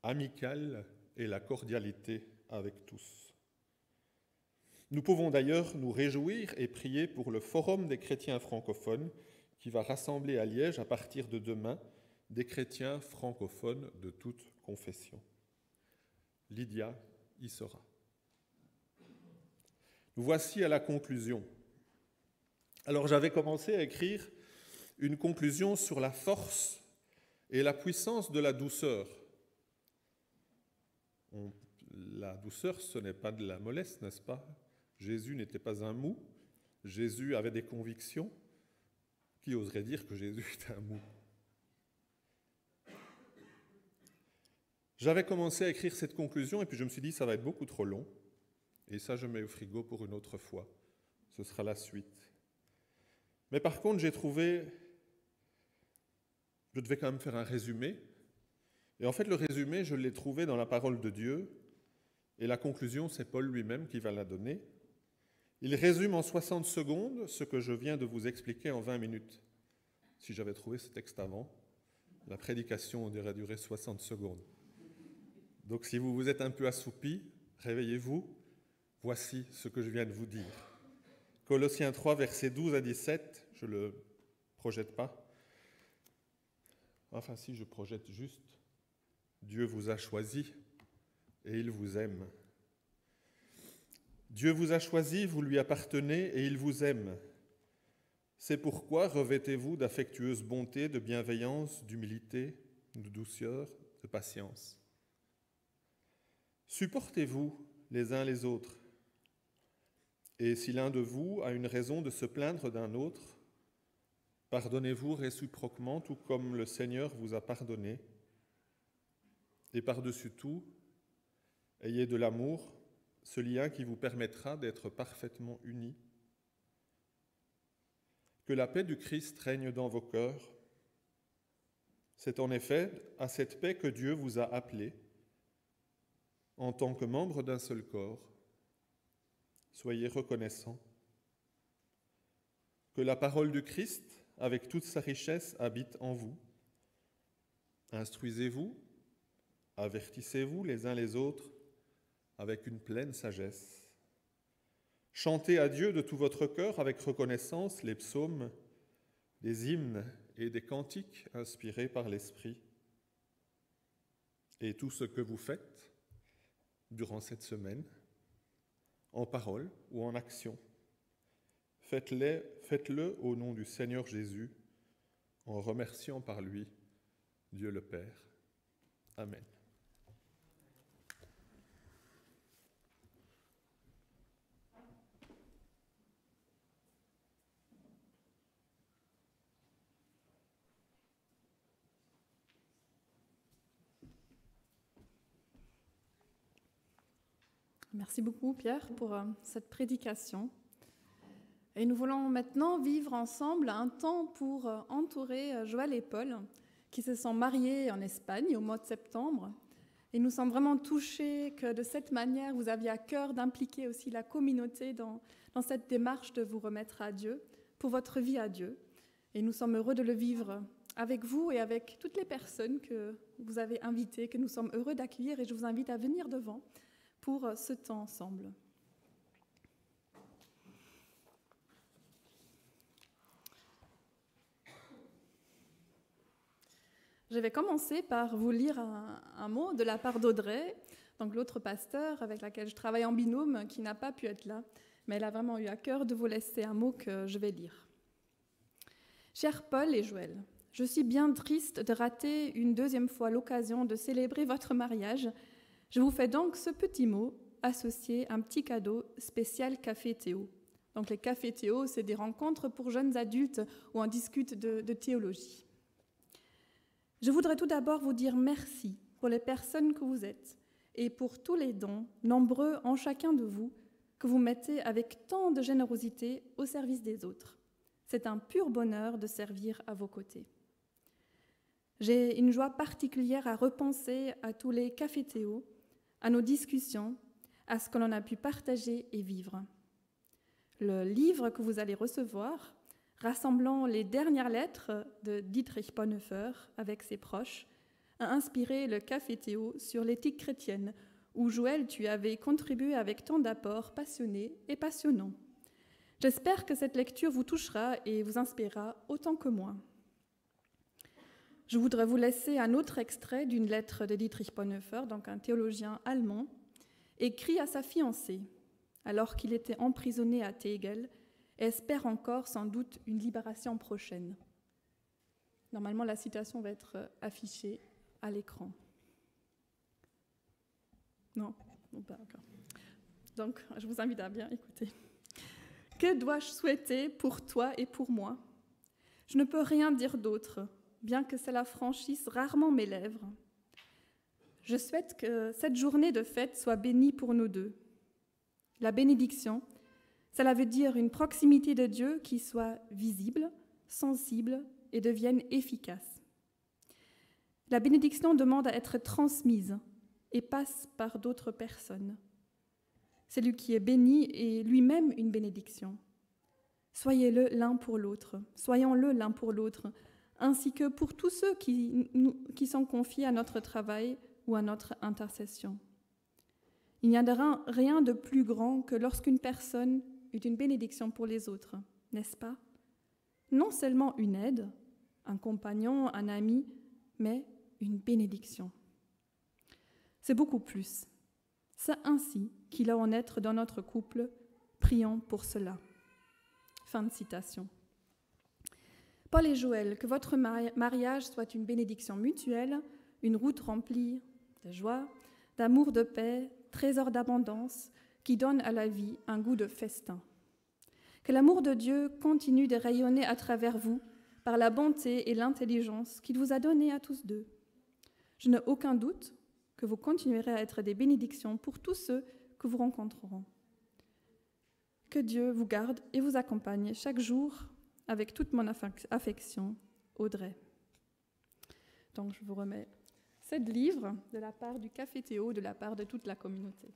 amicales et la cordialité avec tous. Nous pouvons d'ailleurs nous réjouir et prier pour le Forum des chrétiens francophones qui va rassembler à Liège à partir de demain des chrétiens francophones de toute confession. Lydia y sera. Nous voici à la conclusion. Alors j'avais commencé à écrire une conclusion sur la force et la puissance de la douceur. La douceur, ce n'est pas de la mollesse, n'est-ce pas ? Jésus n'était pas un mou, Jésus avait des convictions. Qui oserait dire que Jésus était un mou ? J'avais commencé à écrire cette conclusion et puis je me suis dit ça va être beaucoup trop long. Et ça, je mets au frigo pour une autre fois. Ce sera la suite. Mais par contre, j'ai trouvé... Je devais quand même faire un résumé. Et en fait, le résumé, je l'ai trouvé dans la parole de Dieu. Et la conclusion, c'est Paul lui-même qui va la donner. Il résume en 60 secondes ce que je viens de vous expliquer en 20 minutes. Si j'avais trouvé ce texte avant, la prédication aurait duré 60 secondes. Donc si vous vous êtes un peu assoupi, réveillez-vous. Voici ce que je viens de vous dire. Colossiens 3, versets 12 à 17, je ne le projette pas. Enfin si, je projette juste. Dieu vous a choisi et il vous aime. Dieu vous a choisi, vous lui appartenez et il vous aime. C'est pourquoi revêtez-vous d'affectueuse bonté, de bienveillance, d'humilité, de douceur, de patience. Supportez-vous les uns les autres. Et si l'un de vous a une raison de se plaindre d'un autre, pardonnez-vous réciproquement, tout comme le Seigneur vous a pardonné. Et par-dessus tout, ayez de l'amour, ce lien qui vous permettra d'être parfaitement unis. Que la paix du Christ règne dans vos cœurs. C'est en effet à cette paix que Dieu vous a appelés en tant que membres d'un seul corps. Soyez reconnaissants. Que la parole du Christ, avec toute sa richesse, habite en vous. Instruisez-vous, avertissez-vous les uns les autres avec une pleine sagesse. Chantez à Dieu de tout votre cœur avec reconnaissance les psaumes, des hymnes et des cantiques inspirés par l'Esprit. Et tout ce que vous faites durant cette semaine, en parole ou en action, faites-le au nom du Seigneur Jésus, en remerciant par lui Dieu le Père. Amen. Merci beaucoup, Pierre, pour cette prédication. Et nous voulons maintenant vivre ensemble un temps pour entourer Joël et Paul, qui se sont mariés en Espagne au mois de septembre. Et nous sommes vraiment touchés que de cette manière, vous aviez à cœur d'impliquer aussi la communauté dans cette démarche de vous remettre à Dieu, pour votre vie à Dieu. Et nous sommes heureux de le vivre avec vous et avec toutes les personnes que vous avez invitées, que nous sommes heureux d'accueillir. Et je vous invite à venir devant pour ce temps ensemble. Je vais commencer par vous lire un mot de la part d'Audrey, donc l'autre pasteur avec laquelle je travaille en binôme, qui n'a pas pu être là, mais elle a vraiment eu à cœur de vous laisser un mot que je vais lire. Chers Paul et Joël, je suis bien triste de rater une deuxième fois l'occasion de célébrer votre mariage. Je vous fais donc ce petit mot associé à un petit cadeau spécial Café Théo. Donc les Cafés Théo, c'est des rencontres pour jeunes adultes où on discute de théologie. Je voudrais tout d'abord vous dire merci pour les personnes que vous êtes et pour tous les dons, nombreux en chacun de vous, que vous mettez avec tant de générosité au service des autres. C'est un pur bonheur de servir à vos côtés. J'ai une joie particulière à repenser à tous les Cafés Théo à nos discussions, à ce que l'on a pu partager et vivre. Le livre que vous allez recevoir, rassemblant les dernières lettres de Dietrich Bonhoeffer avec ses proches, a inspiré le Café Théo sur l'éthique chrétienne, où Joël, tu avais contribué avec tant d'apports passionnés et passionnants. J'espère que cette lecture vous touchera et vous inspirera autant que moi. Je voudrais vous laisser un autre extrait d'une lettre de Dietrich Bonhoeffer, donc un théologien allemand, écrit à sa fiancée, alors qu'il était emprisonné à Tegel, et espère encore sans doute une libération prochaine. Normalement, la citation va être affichée à l'écran. Non, pas encore. Donc, je vous invite à bien écouter. Que dois-je souhaiter pour toi et pour moi? Je ne peux rien dire d'autre, bien que cela franchisse rarement mes lèvres. Je souhaite que cette journée de fête soit bénie pour nous deux. La bénédiction, cela veut dire une proximité de Dieu qui soit visible, sensible et devienne efficace. La bénédiction demande à être transmise et passe par d'autres personnes. Celui qui est béni est lui-même une bénédiction. Soyez-le l'un pour l'autre, soyons-le l'un pour l'autre, ainsi que pour tous ceux qui sont confiés à notre travail ou à notre intercession. Il n'y a rien de plus grand que lorsqu'une personne est une bénédiction pour les autres, n'est-ce pas? Non seulement une aide, un compagnon, un ami, mais une bénédiction. C'est beaucoup plus. C'est ainsi qu'il a en être dans notre couple. Prions pour cela. Fin de citation. Paul et Joël, que votre mariage soit une bénédiction mutuelle, une route remplie de joie, d'amour, de paix, trésor d'abondance, qui donne à la vie un goût de festin. Que l'amour de Dieu continue de rayonner à travers vous par la bonté et l'intelligence qu'il vous a donnée à tous deux. Je n'ai aucun doute que vous continuerez à être des bénédictions pour tous ceux que vous rencontreront. Que Dieu vous garde et vous accompagne chaque jour avec toute mon affection, Audrey. Donc je vous remets 7 livres de la part du Café Théo, de la part de toute la communauté.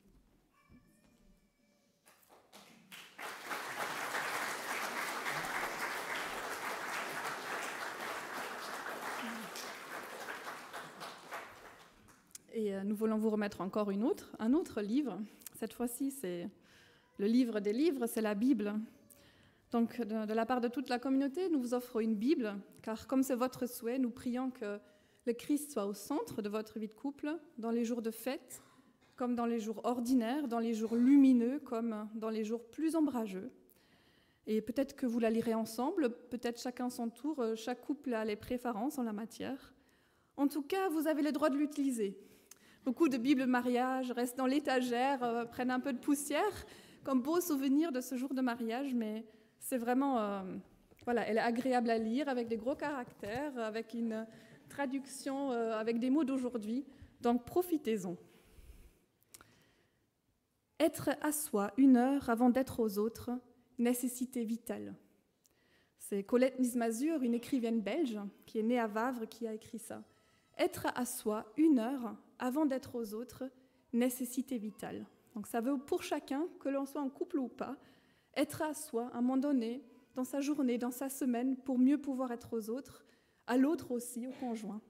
Et nous voulons vous remettre encore un autre livre. Cette fois-ci, c'est le livre des livres, c'est la Bible. Donc, de la part de toute la communauté, nous vous offrons une Bible, car comme c'est votre souhait, nous prions que le Christ soit au centre de votre vie de couple, dans les jours de fête, comme dans les jours ordinaires, dans les jours lumineux, comme dans les jours plus ombrageux. Et peut-être que vous la lirez ensemble, peut-être chacun son tour, chaque couple a les préférences en la matière. En tout cas, vous avez le droit de l'utiliser. Beaucoup de bibles de mariage restent dans l'étagère, prennent un peu de poussière, comme beau souvenir de ce jour de mariage, mais c'est vraiment, elle est agréable à lire, avec des gros caractères, avec une traduction, avec des mots d'aujourd'hui, donc profitez-en. Être à soi 1 heure avant d'être aux autres, nécessité vitale. C'est Colette Nismazur, une écrivaine belge, qui est née à Wavre, qui a écrit ça. Être à soi 1 heure avant d'être aux autres, nécessité vitale. Donc ça veut pour chacun, que l'on soit en couple ou pas, être à soi à un moment donné, dans sa journée, dans sa semaine, pour mieux pouvoir être aux autres, à l'autre aussi, au conjoint.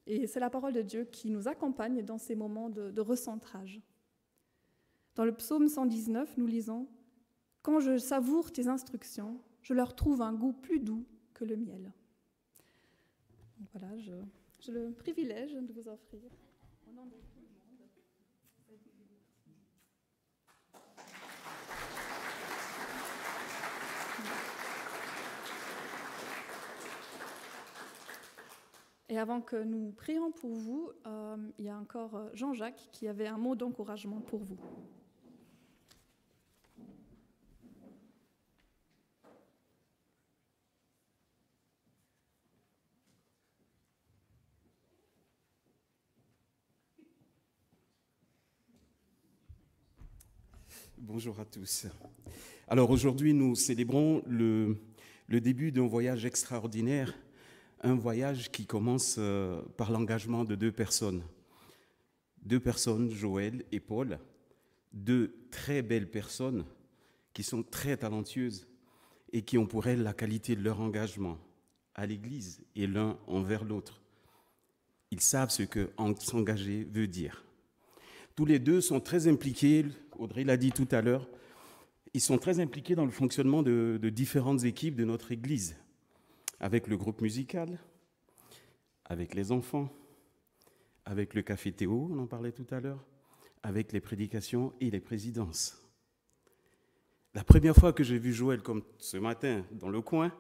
Et c'est la parole de Dieu qui nous accompagne dans ces moments de recentrage. Dans le psaume 119, nous lisons « Quand je savoure tes instructions, je leur trouve un goût plus doux que le miel. » Voilà, j'ai le privilège de vous offrir. Au nom de tout le monde. Et avant que nous prions pour vous, il y a encore Jean-Jacques qui avait un mot d'encouragement pour vous. Bonjour à tous. Alors aujourd'hui, nous célébrons le début d'un voyage extraordinaire, un voyage qui commence par l'engagement de 2 personnes. 2 personnes, Joël et Paul, 2 très belles personnes qui sont très talentueuses et qui ont pour elles la qualité de leur engagement à l'Église et l'un envers l'autre. Ils savent ce que s'engager veut dire. Tous les 2 sont très impliqués, Audrey l'a dit tout à l'heure, ils sont très impliqués dans le fonctionnement de différentes équipes de notre Église, avec le groupe musical, avec les enfants, avec le café Théo, on en parlait tout à l'heure, avec les prédications et les présidences. La première fois que j'ai vu Joël, comme ce matin, dans le coin,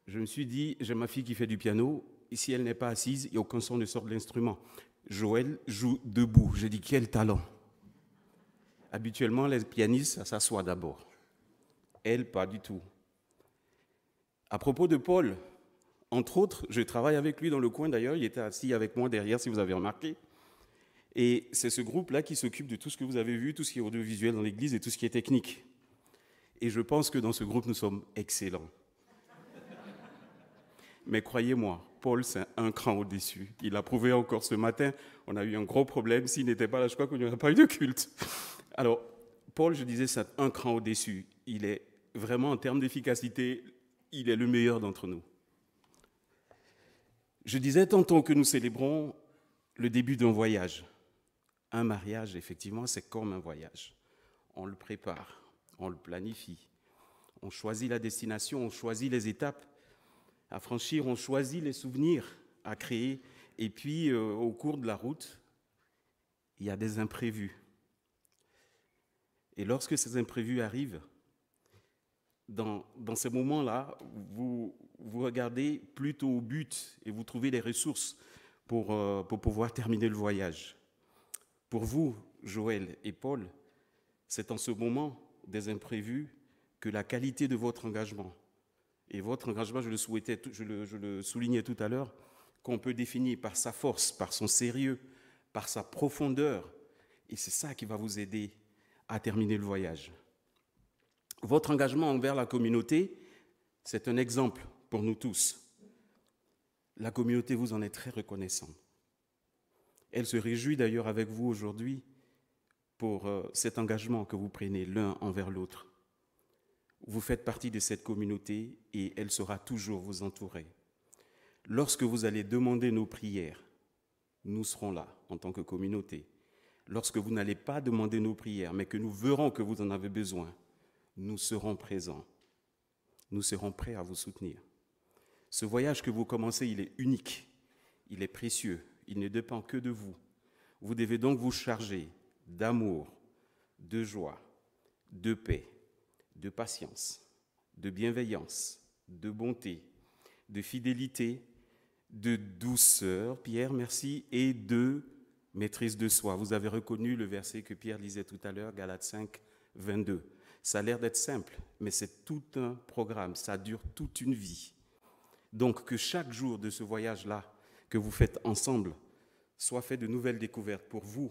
je me suis dit, j'ai ma fille qui fait du piano, et si elle n'est pas assise, il n'y a aucun son ne sort de l'instrument. Joël joue debout. J'ai dit, quel talent! Habituellement, les pianistes, ça s'assoit d'abord. Elle, pas du tout. À propos de Paul, entre autres, je travaille avec lui dans le coin d'ailleurs, il était assis avec moi derrière, si vous avez remarqué. Et c'est ce groupe-là qui s'occupe de tout ce que vous avez vu, tout ce qui est audiovisuel dans l'Église et tout ce qui est technique. Et je pense que dans ce groupe, nous sommes excellents. Mais croyez-moi, Paul, c'est un cran au-dessus. Il a prouvé encore ce matin, on a eu un gros problème. S'il n'était pas là, je crois qu'il n'y aurait pas eu de culte. Alors, Paul, je disais, c'est un cran au-dessus. Il est vraiment, en termes d'efficacité, il est le meilleur d'entre nous. Je disais tantôt que nous célébrons le début d'un voyage. Un mariage, effectivement, c'est comme un voyage. On le prépare, on le planifie, on choisit la destination, on choisit les étapes à franchir, on choisit les souvenirs à créer. Et puis, au cours de la route, il y a des imprévus. Et lorsque ces imprévus arrivent, dans ces moments-là, vous regardez plutôt au but et vous trouvez les ressources pour pouvoir terminer le voyage. Pour vous, Joël et Paul, c'est en ce moment des imprévus que la qualité de votre engagement, et votre engagement, je le soulignais tout à l'heure, qu'on peut définir par sa force, par son sérieux, par sa profondeur, et c'est ça qui va vous aider à terminer le voyage. Votre engagement envers la communauté, c'est un exemple pour nous tous. La communauté vous en est très reconnaissante. Elle se réjouit d'ailleurs avec vous aujourd'hui pour cet engagement que vous prenez l'un envers l'autre. Vous faites partie de cette communauté et elle saura toujours vous entourer. Lorsque vous allez demander nos prières, nous serons là en tant que communauté. Lorsque vous n'allez pas demander nos prières, mais que nous verrons que vous en avez besoin, nous serons présents. Nous serons prêts à vous soutenir. Ce voyage que vous commencez, il est unique, il est précieux, il ne dépend que de vous. Vous devez donc vous charger d'amour, de joie, de paix, de patience, de bienveillance, de bonté, de fidélité, de douceur, Pierre, merci, et de maîtrise de soi. Vous avez reconnu le verset que Pierre lisait tout à l'heure, Galates 5, 22. Ça a l'air d'être simple, mais c'est tout un programme, ça dure toute une vie. Donc que chaque jour de ce voyage-là que vous faites ensemble soit fait de nouvelles découvertes pour vous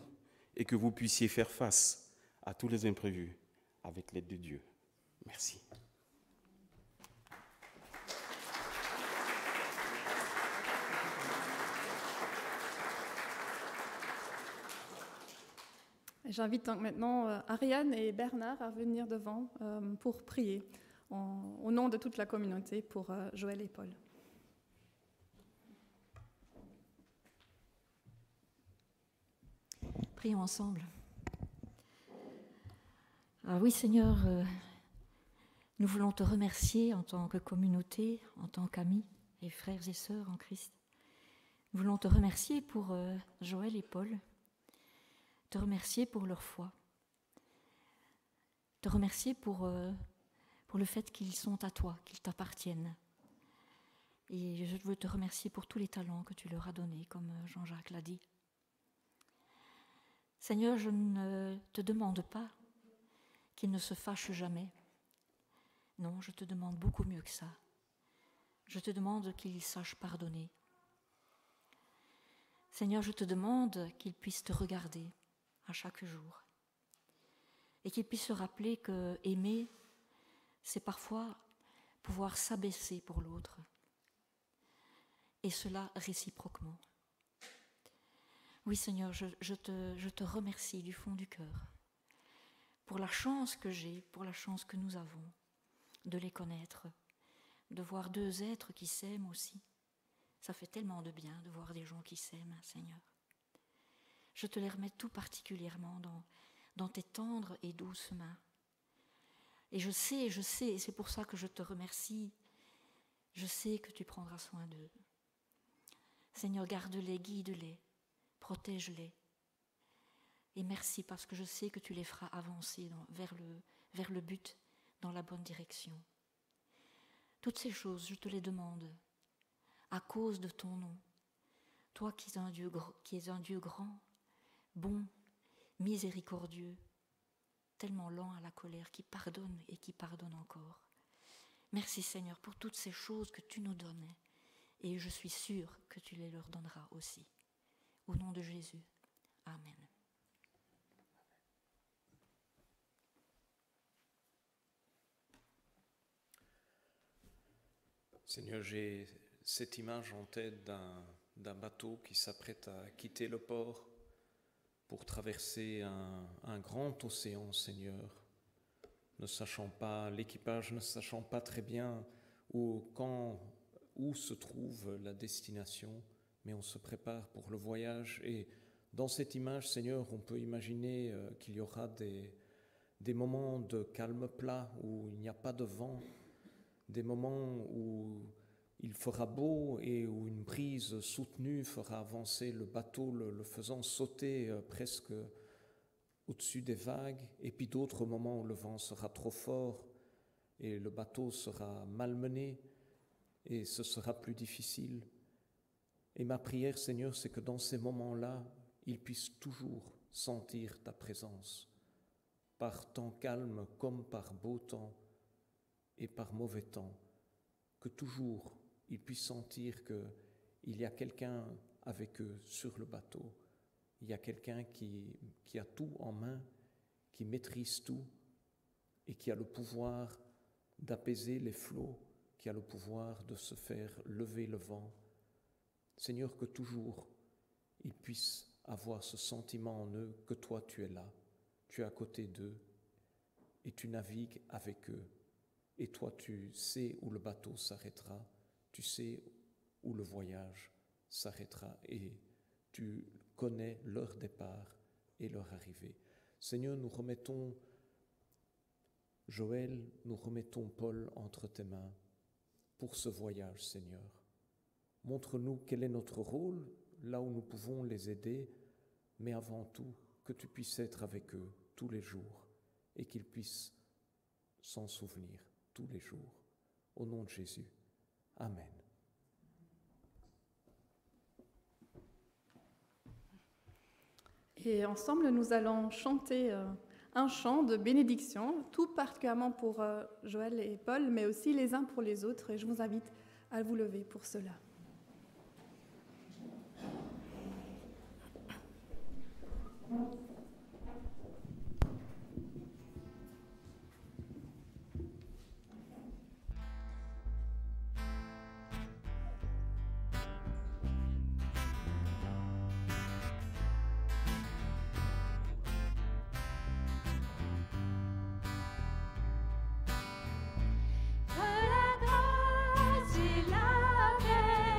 et que vous puissiez faire face à tous les imprévus avec l'aide de Dieu. Merci. J'invite donc maintenant Ariane et Bernard à venir devant pour prier au nom de toute la communauté pour Joël et Paul. Prions ensemble. Ah oui, Seigneur, nous voulons te remercier en tant que communauté, en tant qu'amis et frères et sœurs en Christ. Nous voulons te remercier pour Joël et Paul, te remercier pour leur foi, te remercier pour le fait qu'ils sont à toi, qu'ils t'appartiennent. Et je veux te remercier pour tous les talents que tu leur as donnés, comme Jean-Jacques l'a dit. Seigneur, je ne te demande pas qu'ils ne se fâchent jamais. Non, je te demande beaucoup mieux que ça. Je te demande qu'ils sachent pardonner. Seigneur, je te demande qu'ils puissent te regarder à chaque jour et qu'ils puissent se rappeler que aimer, c'est parfois pouvoir s'abaisser pour l'autre, et cela réciproquement. Oui Seigneur, je te remercie du fond du cœur pour la chance que j'ai, pour la chance que nous avons de les connaître, de voir deux êtres qui s'aiment aussi. Ça fait tellement de bien de voir des gens qui s'aiment, Seigneur. Je te les remets tout particulièrement dans tes tendres et douces mains. Et je sais, et c'est pour ça que je te remercie, je sais que tu prendras soin d'eux. Seigneur, garde-les, guide-les, protège-les. Et merci parce que je sais que tu les feras avancer vers le but, dans la bonne direction. Toutes ces choses, je te les demande à cause de ton nom. Toi qui es un Dieu grand, bon, miséricordieux, tellement lent à la colère, qui pardonne et qui pardonne encore. Merci Seigneur pour toutes ces choses que tu nous donnes et je suis sûre que tu les leur donneras aussi. Au nom de Jésus, Amen. Seigneur, j'ai cette image en tête d'un bateau qui s'apprête à quitter le port pour traverser un grand océan, Seigneur, l'équipage ne sachant pas très bien où se trouve la destination, mais on se prépare pour le voyage. Et dans cette image, Seigneur, on peut imaginer qu'il y aura des moments de calme plat où il n'y a pas de vent, des moments où il fera beau et où une brise soutenue fera avancer le bateau, le faisant sauter presque au-dessus des vagues, et puis d'autres moments où le vent sera trop fort et le bateau sera malmené et ce sera plus difficile. Et ma prière, Seigneur, c'est que dans ces moments-là, il puisse toujours sentir ta présence, par temps calme comme par beau temps et par mauvais temps, que toujours ils puissent sentir qu'il y a quelqu'un avec eux sur le bateau, il y a quelqu'un qui a tout en main, qui maîtrise tout et qui a le pouvoir d'apaiser les flots, qui a le pouvoir de se faire lever le vent. Seigneur, que toujours ils puissent avoir ce sentiment en eux que toi tu es là, tu es à côté d'eux et tu navigues avec eux. Et toi, tu sais où le bateau s'arrêtera, tu sais où le voyage s'arrêtera et tu connais leur départ et leur arrivée. Seigneur, nous remettons Joël, nous remettons Paul entre tes mains pour ce voyage, Seigneur. Montre-nous quel est notre rôle, là où nous pouvons les aider, mais avant tout, que tu puisses être avec eux tous les jours et qu'ils puissent s'en souvenir tous les jours. Au nom de Jésus. Amen. Et ensemble, nous allons chanter un chant de bénédiction, tout particulièrement pour Joël et Paul, mais aussi les uns pour les autres. Et je vous invite à vous lever pour cela. Que la grâce et la paix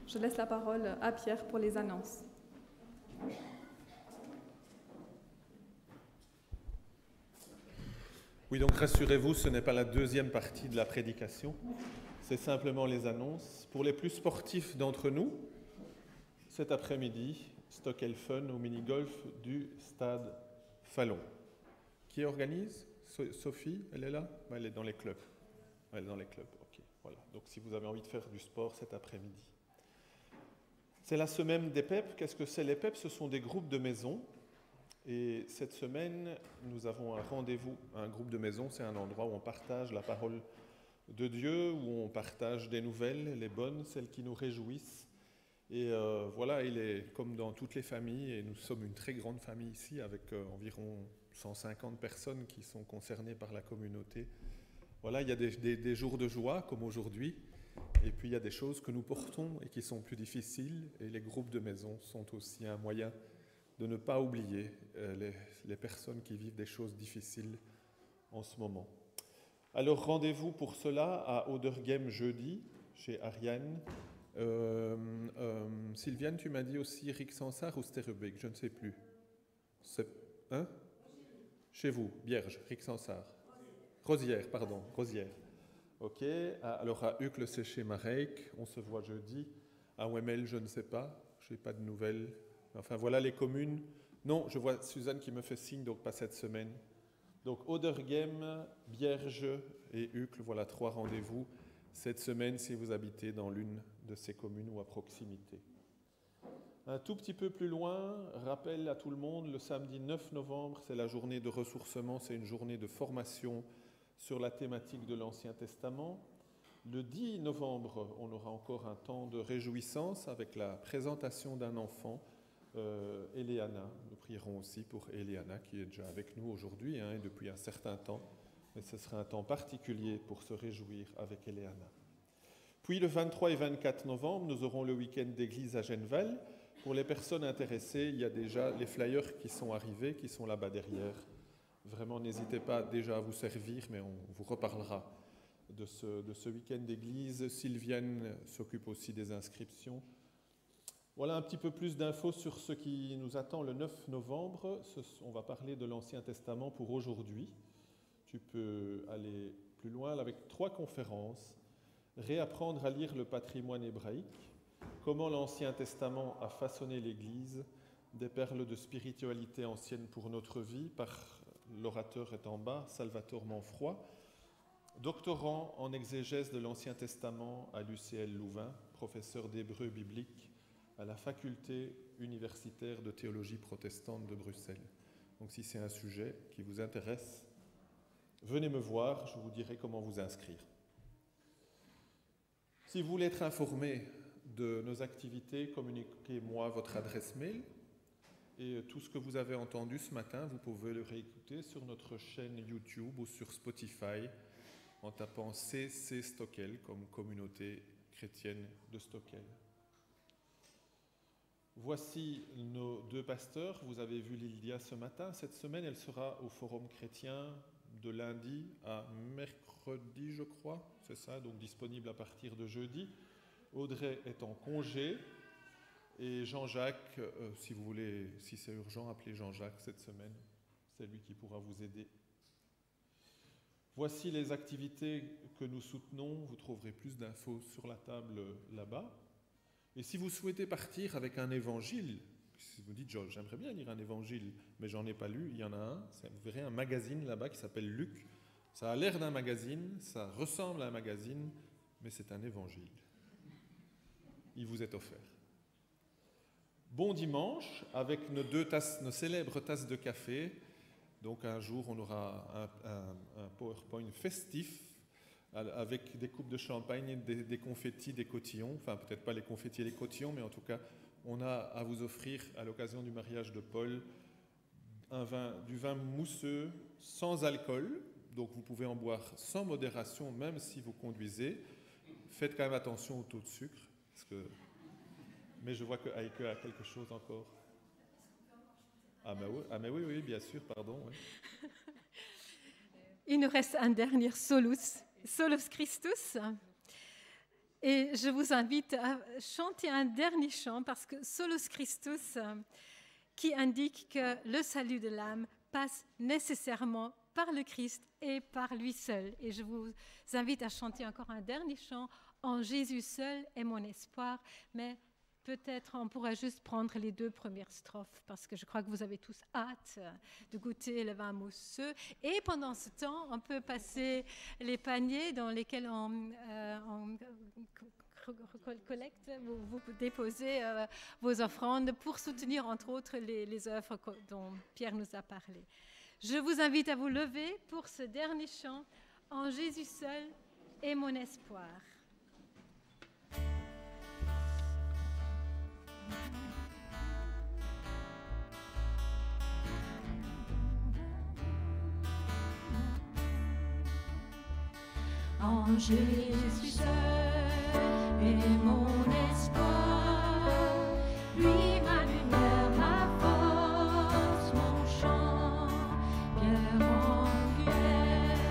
Je laisse la parole à Pierre pour les annonces. Oui, donc rassurez-vous, ce n'est pas la deuxième partie de la prédication, c'est simplement les annonces. Pour les plus sportifs d'entre nous, cet après-midi, Stockel Fun au mini-golf du stade Fallon. Qui organise? Sophie, elle est là? Elle est dans les clubs. Elle est dans les clubs, ok. Voilà. Donc si vous avez envie de faire du sport cet après-midi. C'est la semaine des PEP. Qu'est-ce que c'est les PEP? Ce sont des groupes de maison. Et cette semaine, nous avons un rendez-vous. Un groupe de maison, c'est un endroit où on partage la parole de Dieu, où on partage des nouvelles, les bonnes, celles qui nous réjouissent. Et voilà, il est comme dans toutes les familles, et nous sommes une très grande famille ici, avec environ 150 personnes qui sont concernées par la communauté. Voilà, il y a des jours de joie, comme aujourd'hui, et puis il y a des choses que nous portons et qui sont plus difficiles, et les groupes de maison sont aussi un moyen de ne pas oublier les personnes qui vivent des choses difficiles en ce moment. Alors rendez-vous pour cela à Oderghem jeudi, chez Ariane. Sylviane, tu m'as dit aussi Rixensart ou Sterrebeek, je ne sais plus. Hein? Chez vous, Bierge, Rixensart. Rosière, pardon, Rosière. Ok, alors à Uccle, c'est chez Mareik, on se voit jeudi. À Wemmel, je ne sais pas, je n'ai pas de nouvelles. Enfin voilà les communes. Non, je vois Suzanne qui me fait signe, donc pas cette semaine. Donc Oderghem, Bierge et Uccle, voilà 3 rendez-vous cette semaine si vous habitez dans l'une de ces communes ou à proximité. Un tout petit peu plus loin, rappel à tout le monde, le samedi 9 novembre, c'est la journée de ressourcement, c'est une journée de formation sur la thématique de l'Ancien Testament. Le 10 novembre, on aura encore un temps de réjouissance avec la présentation d'un enfant, Eliana. Nous prierons aussi pour Eliana qui est déjà avec nous aujourd'hui et depuis un certain temps. Mais ce sera un temps particulier pour se réjouir avec Eliana. Puis le 23 et 24 novembre, nous aurons le week-end d'église à Genneval. Pour les personnes intéressées, il y a déjà les flyers qui sont arrivés, qui sont là-bas derrière. Vraiment, n'hésitez pas déjà à vous servir, mais on vous reparlera de ce week-end d'église. Sylviane s'occupe aussi des inscriptions. Voilà un petit peu plus d'infos sur ce qui nous attend le 9 novembre. On va parler de l'Ancien Testament pour aujourd'hui. Tu peux aller plus loin avec 3 conférences. Réapprendre à lire le patrimoine hébraïque. Comment l'Ancien Testament a façonné l'Église. Des perles de spiritualité ancienne pour notre vie par l'orateur est en bas, Salvatore Manfroy. Doctorant en exégèse de l'Ancien Testament à l'UCL Louvain, professeur d'hébreu biblique à la faculté universitaire de théologie protestante de Bruxelles. Donc si c'est un sujet qui vous intéresse, venez me voir, je vous dirai comment vous inscrire. Si vous voulez être informé de nos activités, communiquez-moi votre adresse mail. Et tout ce que vous avez entendu ce matin, vous pouvez le réécouter sur notre chaîne YouTube ou sur Spotify en tapant CC Stockel comme communauté chrétienne de Stockel. Voici nos 2 pasteurs. Vous avez vu Lildia ce matin. Cette semaine, elle sera au Forum chrétien de lundi à mercredi, je crois. C'est ça, donc disponible à partir de jeudi. Audrey est en congé. Et Jean-Jacques, si vous voulez, si c'est urgent, appelez Jean-Jacques cette semaine. C'est lui qui pourra vous aider. Voici les activités que nous soutenons. Vous trouverez plus d'infos sur la table là-bas. Et si vous souhaitez partir avec un évangile, si vous dites « j'aimerais bien lire un évangile, mais j'en ai pas lu », il y en a un. Vous verrez un magazine là-bas qui s'appelle Luc. Ça a l'air d'un magazine, ça ressemble à un magazine, mais c'est un évangile. Il vous est offert. Bon dimanche, avec nos célèbres tasses de café. Donc un jour, on aura un PowerPoint festif avec des coupes de champagne, des confettis, des cotillons. Enfin, peut-être pas les confettis et les cotillons, mais en tout cas, on a à vous offrir, à l'occasion du mariage de Paul, du vin mousseux sans alcool. Donc vous pouvez en boire sans modération, même si vous conduisez. Faites quand même attention au taux de sucre, mais je vois que Heike a quelque chose encore. Mais oui, bien sûr, pardon. Oui. Il nous reste un dernier Solus Christus. Et je vous invite à chanter un dernier chant parce que Solus Christus, qui indique que le salut de l'âme passe nécessairement par le Christ et par lui seul. Et je vous invite à chanter encore un dernier chant, En Jésus seul est mon espoir, mais peut-être on pourra juste prendre les 2 premières strophes parce que je crois que vous avez tous hâte de goûter le vin mousseux. Et pendant ce temps, on peut passer les paniers dans lesquels on collecte, vous déposez vos offrandes pour soutenir entre autres les œuvres dont Pierre nous a parlé. Je vous invite à vous lever pour ce dernier chant, En Jésus seul est mon espoir. En Jésus seul est mon espoir, lui ma lumière, ma force, mon chant, pierre angulaire,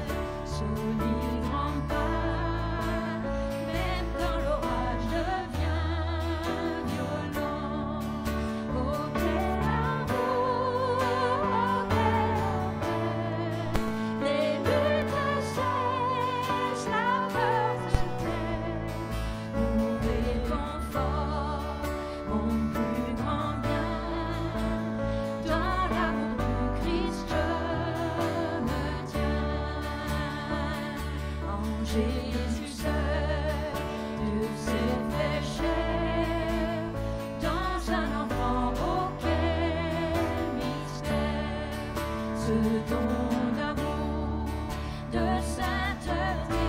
solide rempart, même quand l'orage devient violent. Oh quel amour, oh quelle paix, les luttes cessent, la peur se tait, mon réconfort, mon plus grand bien, dans l'amour du Christ je me tiens. En Jésus seul, Dieu s'est fait chair, dans un enfant, oh quel mystère, ce don d'amour, de sainteté,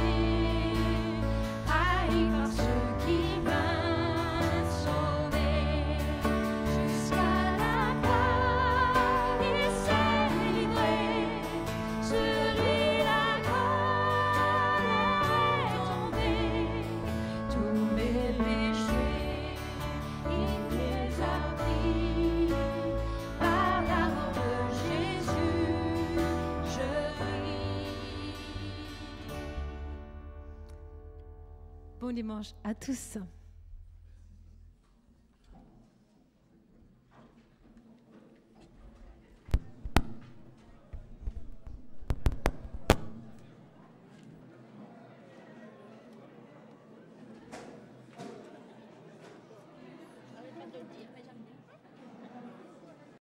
haï par ceux qui vinrent sauver, jusqu'à la croix il s'est livré, sur lui la colère est tombée, tous mes péchés il les a pris, par l'amour de Jésus je vis. Bon dimanche à tous. Je vais pas te le dire, mais